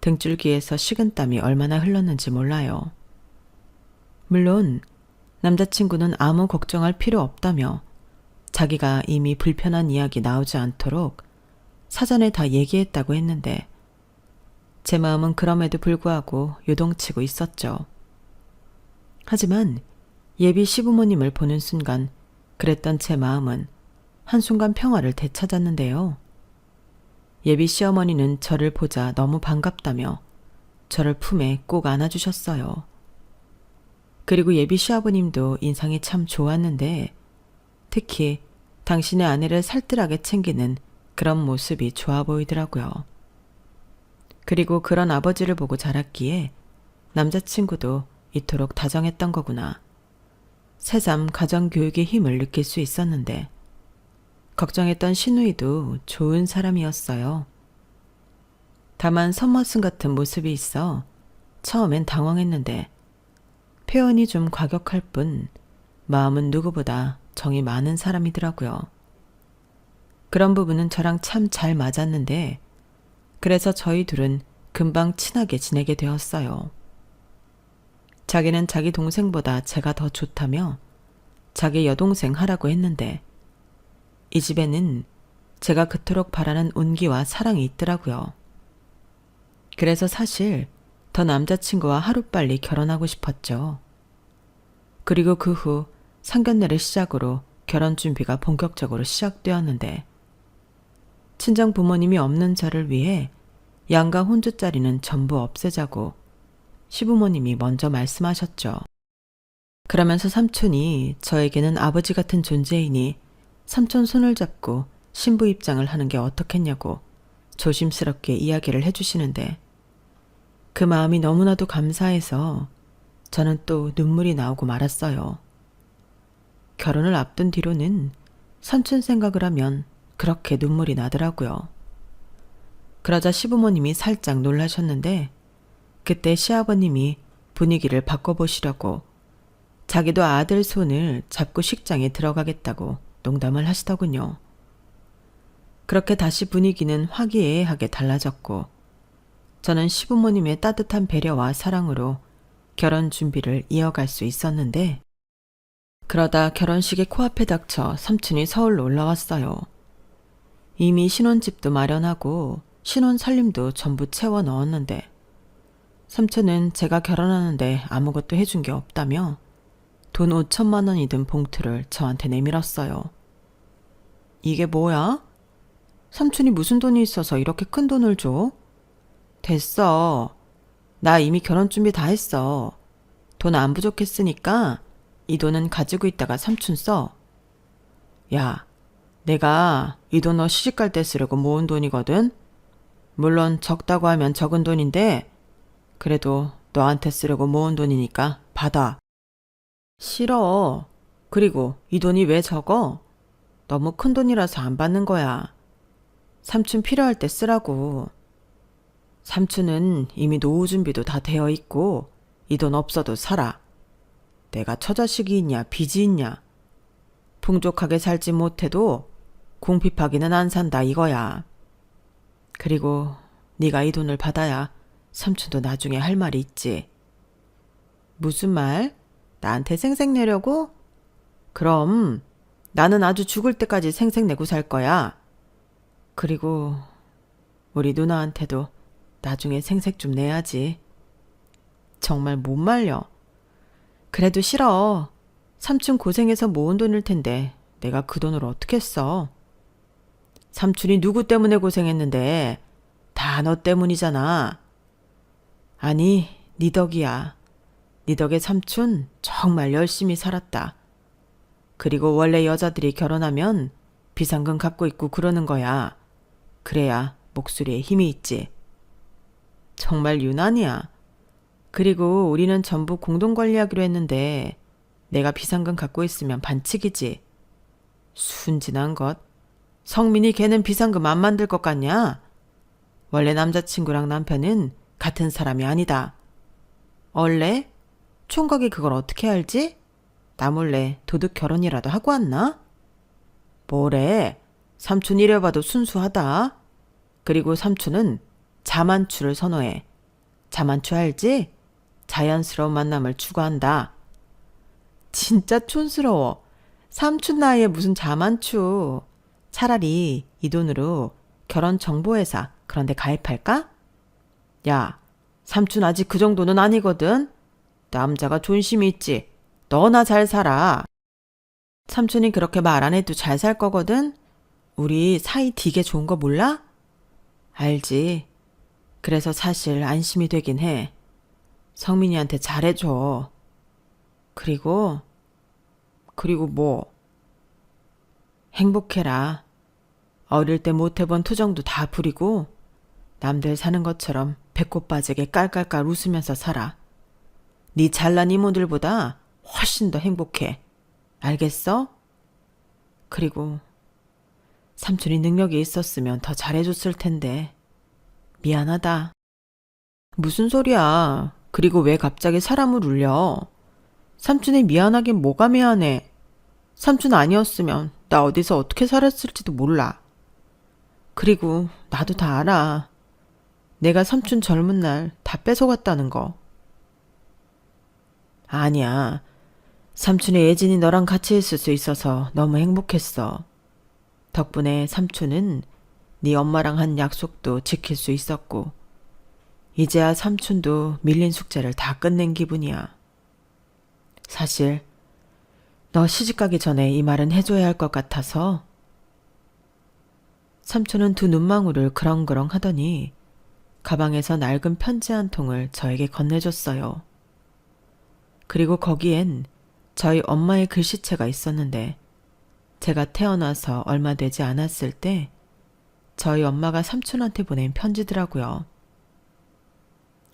등줄기에서 식은땀이 얼마나 흘렀는지 몰라요. 물론 남자친구는 아무 걱정할 필요 없다며 자기가 이미 불편한 이야기 나오지 않도록 사전에 다 얘기했다고 했는데 제 마음은 그럼에도 불구하고 요동치고 있었죠. 하지만 예비 시부모님을 보는 순간 그랬던 제 마음은 한순간 평화를 되찾았는데요. 예비 시어머니는 저를 보자 너무 반갑다며 저를 품에 꼭 안아주셨어요. 그리고 예비 시아버님도 인상이 참 좋았는데 특히 당신의 아내를 살뜰하게 챙기는 그런 모습이 좋아 보이더라고요. 그리고 그런 아버지를 보고 자랐기에 남자친구도 이토록 다정했던 거구나. 새삼 가정교육의 힘을 느낄 수 있었는데 걱정했던 시누이도 좋은 사람이었어요. 다만 선머슴 같은 모습이 있어 처음엔 당황했는데 표현이 좀 과격할 뿐 마음은 누구보다 정이 많은 사람이더라고요. 그런 부분은 저랑 참 잘 맞았는데 그래서 저희 둘은 금방 친하게 지내게 되었어요. 자기는 자기 동생보다 제가 더 좋다며 자기 여동생 하라고 했는데 이 집에는 제가 그토록 바라는 온기와 사랑이 있더라고요. 그래서 사실 더 남자친구와 하루빨리 결혼하고 싶었죠. 그리고 그 후 상견례를 시작으로 결혼 준비가 본격적으로 시작되었는데 친정 부모님이 없는 저를 위해 양가 혼주자리는 전부 없애자고 시부모님이 먼저 말씀하셨죠. 그러면서 삼촌이 저에게는 아버지 같은 존재이니 삼촌 손을 잡고 신부 입장을 하는 게 어떻겠냐고 조심스럽게 이야기를 해주시는데 그 마음이 너무나도 감사해서 저는 또 눈물이 나오고 말았어요. 결혼을 앞둔 뒤로는 삼촌 생각을 하면 그렇게 눈물이 나더라고요. 그러자 시부모님이 살짝 놀라셨는데 그때 시아버님이 분위기를 바꿔보시려고 자기도 아들 손을 잡고 식장에 들어가겠다고 농담을 하시더군요. 그렇게 다시 분위기는 화기애애하게 달라졌고 저는 시부모님의 따뜻한 배려와 사랑으로 결혼 준비를 이어갈 수 있었는데 그러다 결혼식이 코앞에 닥쳐 삼촌이 서울로 올라왔어요. 이미 신혼집도 마련하고 신혼 살림도 전부 채워 넣었는데 삼촌은 제가 결혼하는데 아무것도 해준 게 없다며 돈 5천만 원이 든 봉투를 저한테 내밀었어요. 이게 뭐야? 삼촌이 무슨 돈이 있어서 이렇게 큰 돈을 줘? 됐어. 나 이미 결혼 준비 다 했어. 돈 안 부족했으니까 이 돈은 가지고 있다가 삼촌 써. 야, 내가 이 돈 너 시집갈 때 쓰려고 모은 돈이거든? 물론 적다고 하면 적은 돈인데 그래도 너한테 쓰려고 모은 돈이니까 받아. 싫어. 그리고 이 돈이 왜 적어? 너무 큰 돈이라서 안 받는 거야. 삼촌 필요할 때 쓰라고. 삼촌은 이미 노후 준비도 다 되어 있고 이 돈 없어도 살아. 내가 처자식이 있냐 빚이 있냐. 풍족하게 살지 못해도 궁핍하기는 안 산다 이거야. 그리고 네가 이 돈을 받아야 삼촌도 나중에 할 말이 있지. 무슨 말? 나한테 생색내려고? 그럼 나는 아주 죽을 때까지 생색내고 살 거야. 그리고 우리 누나한테도 나중에 생색 좀 내야지. 정말 못 말려. 그래도 싫어. 삼촌 고생해서 모은 돈일 텐데 내가 그 돈을 어떻게 써? 삼촌이 누구 때문에 고생했는데 다 너 때문이잖아. 아니, 네 덕이야. 네 덕에 삼촌 정말 열심히 살았다. 그리고 원래 여자들이 결혼하면 비상금 갖고 있고 그러는 거야. 그래야 목소리에 힘이 있지. 정말 유난이야. 그리고 우리는 전부 공동 관리하기로 했는데 내가 비상금 갖고 있으면 반칙이지. 순진한 것. 성민이 걔는 비상금 안 만들 것 같냐? 원래 남자친구랑 남편은 같은 사람이 아니다. 원래? 총각이 그걸 어떻게 알지? 나 몰래 도둑 결혼이라도 하고 왔나? 뭐래? 삼촌 이래봐도 순수하다. 그리고 삼촌은 자만추를 선호해. 자만추 알지? 자연스러운 만남을 추구한다. 진짜 촌스러워. 삼촌 나이에 무슨 자만추. 차라리 이 돈으로 결혼정보회사 그런 데 가입할까? 야, 삼촌 아직 그 정도는 아니거든. 남자가 존심이 있지. 너나 잘 살아. 삼촌이 그렇게 말 안 해도 잘 살 거거든. 우리 사이 되게 좋은 거 몰라? 알지. 그래서 사실 안심이 되긴 해. 성민이한테 잘해줘. 그리고 뭐? 행복해라. 어릴 때 못 해본 투정도 다 부리고 남들 사는 것처럼 배꼽 빠지게 깔깔깔 웃으면서 살아. 네 잘난 이모들보다 훨씬 더 행복해. 알겠어? 그리고 삼촌이 능력이 있었으면 더 잘해줬을 텐데 미안하다. 무슨 소리야. 그리고 왜 갑자기 사람을 울려. 삼촌이 미안하긴 뭐가 미안해. 삼촌 아니었으면 나 어디서 어떻게 살았을지도 몰라. 그리고 나도 다 알아. 내가 삼촌 젊은 날 다 뺏어갔다는 거. 아니야. 삼촌이 예진이 너랑 같이 있을 수 있어서 너무 행복했어. 덕분에 삼촌은 네 엄마랑 한 약속도 지킬 수 있었고 이제야 삼촌도 밀린 숙제를 다 끝낸 기분이야. 사실 너 시집가기 전에 이 말은 해줘야 할 것 같아서. 삼촌은 두 눈망울을 그렁그렁 하더니 가방에서 낡은 편지 한 통을 저에게 건네줬어요. 그리고 거기엔 저희 엄마의 글씨체가 있었는데 제가 태어나서 얼마 되지 않았을 때 저희 엄마가 삼촌한테 보낸 편지더라고요.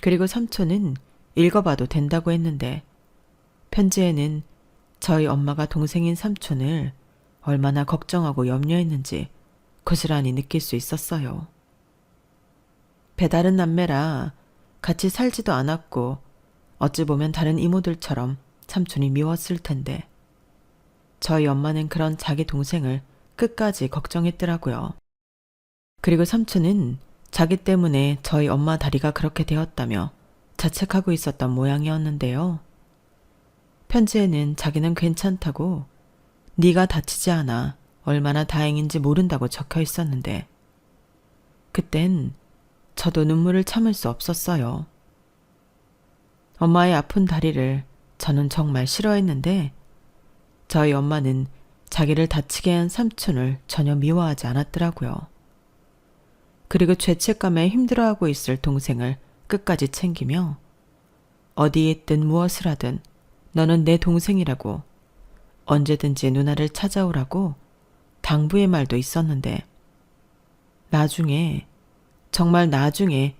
그리고 삼촌은 읽어봐도 된다고 했는데 편지에는 저희 엄마가 동생인 삼촌을 얼마나 걱정하고 염려했는지 고스란히 느낄 수 있었어요. 배다른 남매라 같이 살지도 않았고 어찌 보면 다른 이모들처럼 삼촌이 미웠을 텐데 저희 엄마는 그런 자기 동생을 끝까지 걱정했더라고요. 그리고 삼촌은 자기 때문에 저희 엄마 다리가 그렇게 되었다며 자책하고 있었던 모양이었는데요. 편지에는 자기는 괜찮다고 네가 다치지 않아 얼마나 다행인지 모른다고 적혀 있었는데 그땐 저도 눈물을 참을 수 없었어요. 엄마의 아픈 다리를 저는 정말 싫어했는데 저희 엄마는 자기를 다치게 한 삼촌을 전혀 미워하지 않았더라고요. 그리고 죄책감에 힘들어하고 있을 동생을 끝까지 챙기며 어디에 있든 무엇을 하든 너는 내 동생이라고 언제든지 누나를 찾아오라고 당부의 말도 있었는데 나중에 정말 나중에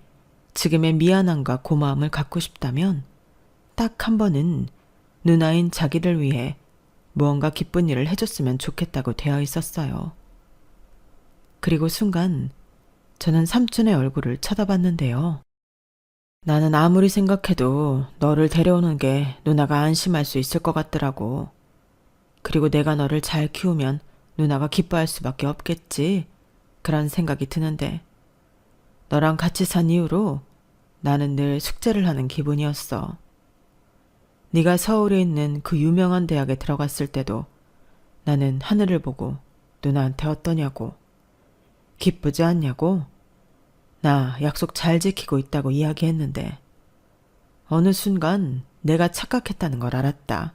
지금의 미안함과 고마움을 갖고 싶다면 딱 한 번은 누나인 자기를 위해 무언가 기쁜 일을 해줬으면 좋겠다고 되어 있었어요. 그리고 순간 저는 삼촌의 얼굴을 쳐다봤는데요. 나는 아무리 생각해도 너를 데려오는 게 누나가 안심할 수 있을 것 같더라고. 그리고 내가 너를 잘 키우면 누나가 기뻐할 수밖에 없겠지. 그런 생각이 드는데 너랑 같이 산 이후로 나는 늘 숙제를 하는 기분이었어. 네가 서울에 있는 그 유명한 대학에 들어갔을 때도 나는 하늘을 보고 누나한테 어떠냐고, 기쁘지 않냐고, 나 약속 잘 지키고 있다고 이야기했는데 어느 순간 내가 착각했다는 걸 알았다.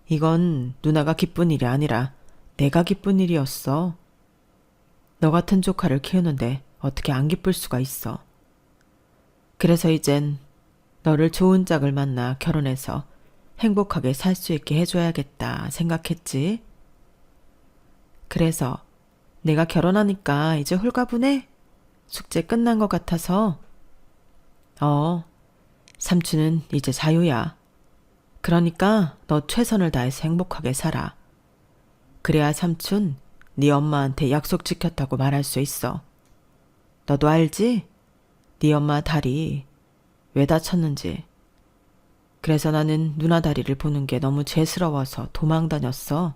이건 누나가 기쁜 일이 아니라 내가 기쁜 일이었어. 너 같은 조카를 키우는데 어떻게 안 기쁠 수가 있어. 그래서 이젠 너를 좋은 짝을 만나 결혼해서 행복하게 살 수 있게 해줘야겠다 생각했지. 그래서 내가 결혼하니까 이제 홀가분해? 숙제 끝난 것 같아서. 삼촌은 이제 자유야. 그러니까 너 최선을 다해서 행복하게 살아. 그래야 삼촌 네 엄마한테 약속 지켰다고 말할 수 있어. 너도 알지? 네 엄마 다리 왜 다쳤는지. 그래서 나는 누나 다리를 보는 게 너무 죄스러워서 도망 다녔어.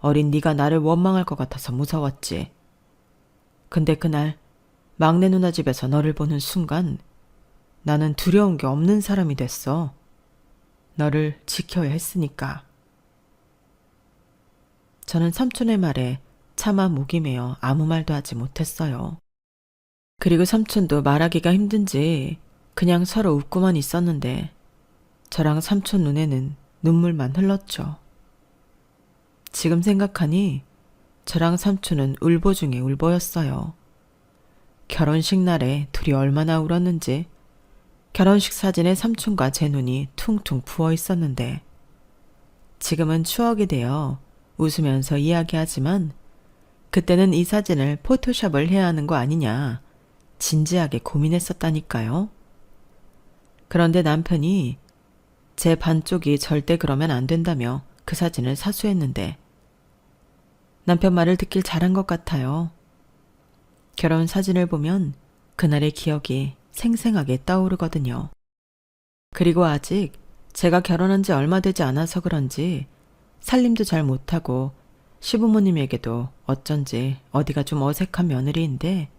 어린 네가 나를 원망할 것 같아서 무서웠지. 근데 그날 막내 누나 집에서 너를 보는 순간 나는 두려운 게 없는 사람이 됐어. 너를 지켜야 했으니까. 저는 삼촌의 말에 차마 목이 메어 아무 말도 하지 못했어요. 그리고 삼촌도 말하기가 힘든지 그냥 서로 웃고만 있었는데 저랑 삼촌 눈에는 눈물만 흘렀죠. 지금 생각하니 저랑 삼촌은 울보 중에 울보였어요. 결혼식 날에 둘이 얼마나 울었는지 결혼식 사진에 삼촌과 제 눈이 퉁퉁 부어 있었는데 지금은 추억이 되어 웃으면서 이야기하지만 그때는 이 사진을 포토샵을 해야 하는 거 아니냐 진지하게 고민했었다니까요. 그런데 남편이 제 반쪽이 절대 그러면 안 된다며 그 사진을 사수했는데 남편 말을 듣길 잘한 것 같아요. 결혼 사진을 보면 그날의 기억이 생생하게 떠오르거든요. 그리고 아직 제가 결혼한 지 얼마 되지 않아서 그런지 살림도 잘 못하고 시부모님에게도 어쩐지 어디가 좀 어색한 며느리인데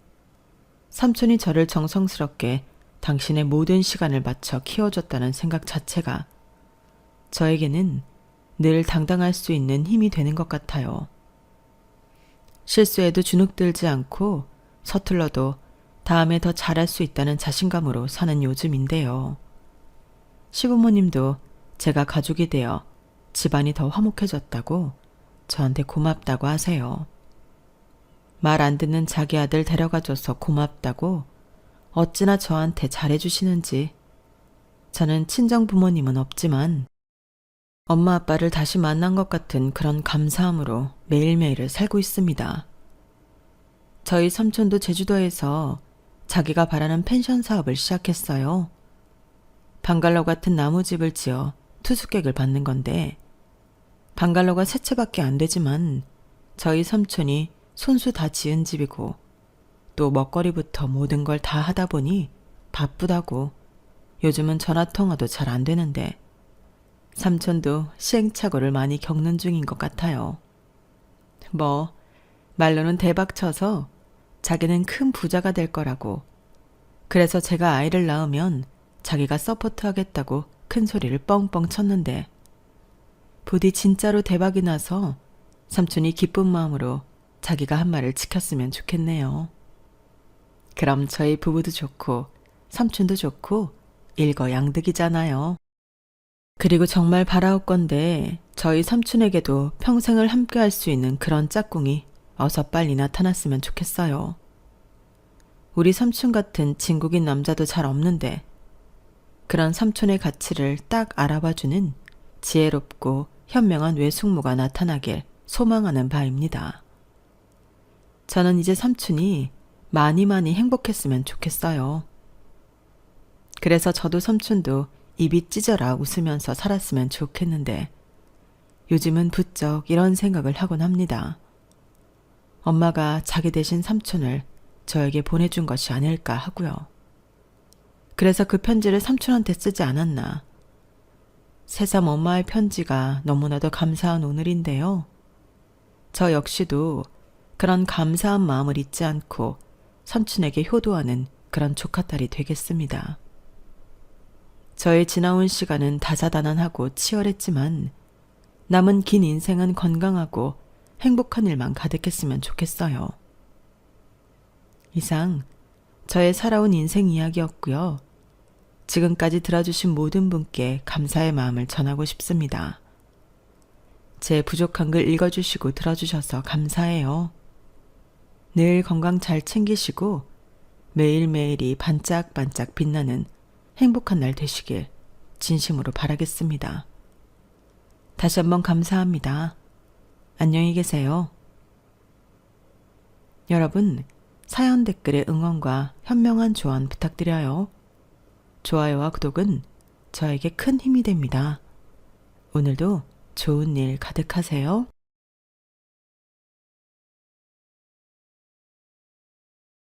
삼촌이 저를 정성스럽게 당신의 모든 시간을 바쳐 키워줬다는 생각 자체가 저에게는 늘 당당할 수 있는 힘이 되는 것 같아요. 실수에도 주눅들지 않고 서툴러도 다음에 더 잘할 수 있다는 자신감으로 사는 요즘인데요. 시부모님도 제가 가족이 되어 집안이 더 화목해졌다고 저한테 고맙다고 하세요. 말 안 듣는 자기 아들 데려가줘서 고맙다고 어찌나 저한테 잘해주시는지. 저는 친정 부모님은 없지만 엄마 아빠를 다시 만난 것 같은 그런 감사함으로 매일매일을 살고 있습니다. 저희 삼촌도 제주도에서 자기가 바라는 펜션 사업을 시작했어요. 방갈로 같은 나무집을 지어 투숙객을 받는 건데 방갈로가 세 채밖에 안 되지만 저희 삼촌이 손수 다 지은 집이고 또 먹거리부터 모든 걸 다 하다 보니 바쁘다고 요즘은 전화통화도 잘 안 되는데 삼촌도 시행착오를 많이 겪는 중인 것 같아요. 말로는 대박 쳐서 자기는 큰 부자가 될 거라고. 그래서 제가 아이를 낳으면 자기가 서포트하겠다고 큰 소리를 뻥뻥 쳤는데 부디 진짜로 대박이 나서 삼촌이 기쁜 마음으로 자기가 한 말을 지켰으면 좋겠네요. 그럼 저희 부부도 좋고 삼촌도 좋고 일거양득이잖아요. 그리고 정말 바라올 건데 저희 삼촌에게도 평생을 함께 할 수 있는 그런 짝꿍이 어서 빨리 나타났으면 좋겠어요. 우리 삼촌 같은 진국인 남자도 잘 없는데 그런 삼촌의 가치를 딱 알아봐주는 지혜롭고 현명한 외숙모가 나타나길 소망하는 바입니다. 저는 이제 삼촌이 많이 행복했으면 좋겠어요. 그래서 저도 삼촌도 입이 찢어라 웃으면서 살았으면 좋겠는데 요즘은 부쩍 이런 생각을 하곤 합니다. 엄마가 자기 대신 삼촌을 저에게 보내준 것이 아닐까 하고요. 그래서 그 편지를 삼촌한테 쓰지 않았나. 새삼 엄마의 편지가 너무나도 감사한 오늘인데요. 저 역시도 그런 감사한 마음을 잊지 않고 삼촌에게 효도하는 그런 조카딸이 되겠습니다. 저의 지나온 시간은 다사다난하고 치열했지만 남은 긴 인생은 건강하고 행복한 일만 가득했으면 좋겠어요. 이상 저의 살아온 인생 이야기였고요. 지금까지 들어주신 모든 분께 감사의 마음을 전하고 싶습니다. 제 부족한 글 읽어주시고 들어주셔서 감사해요. 늘 건강 잘 챙기시고 매일매일이 반짝반짝 빛나는 행복한 날 되시길 진심으로 바라겠습니다. 다시 한번 감사합니다. 안녕히 계세요. 여러분, 사연 댓글에 응원과 현명한 조언 부탁드려요. 좋아요와 구독은 저에게 큰 힘이 됩니다. 오늘도 좋은 일 가득하세요.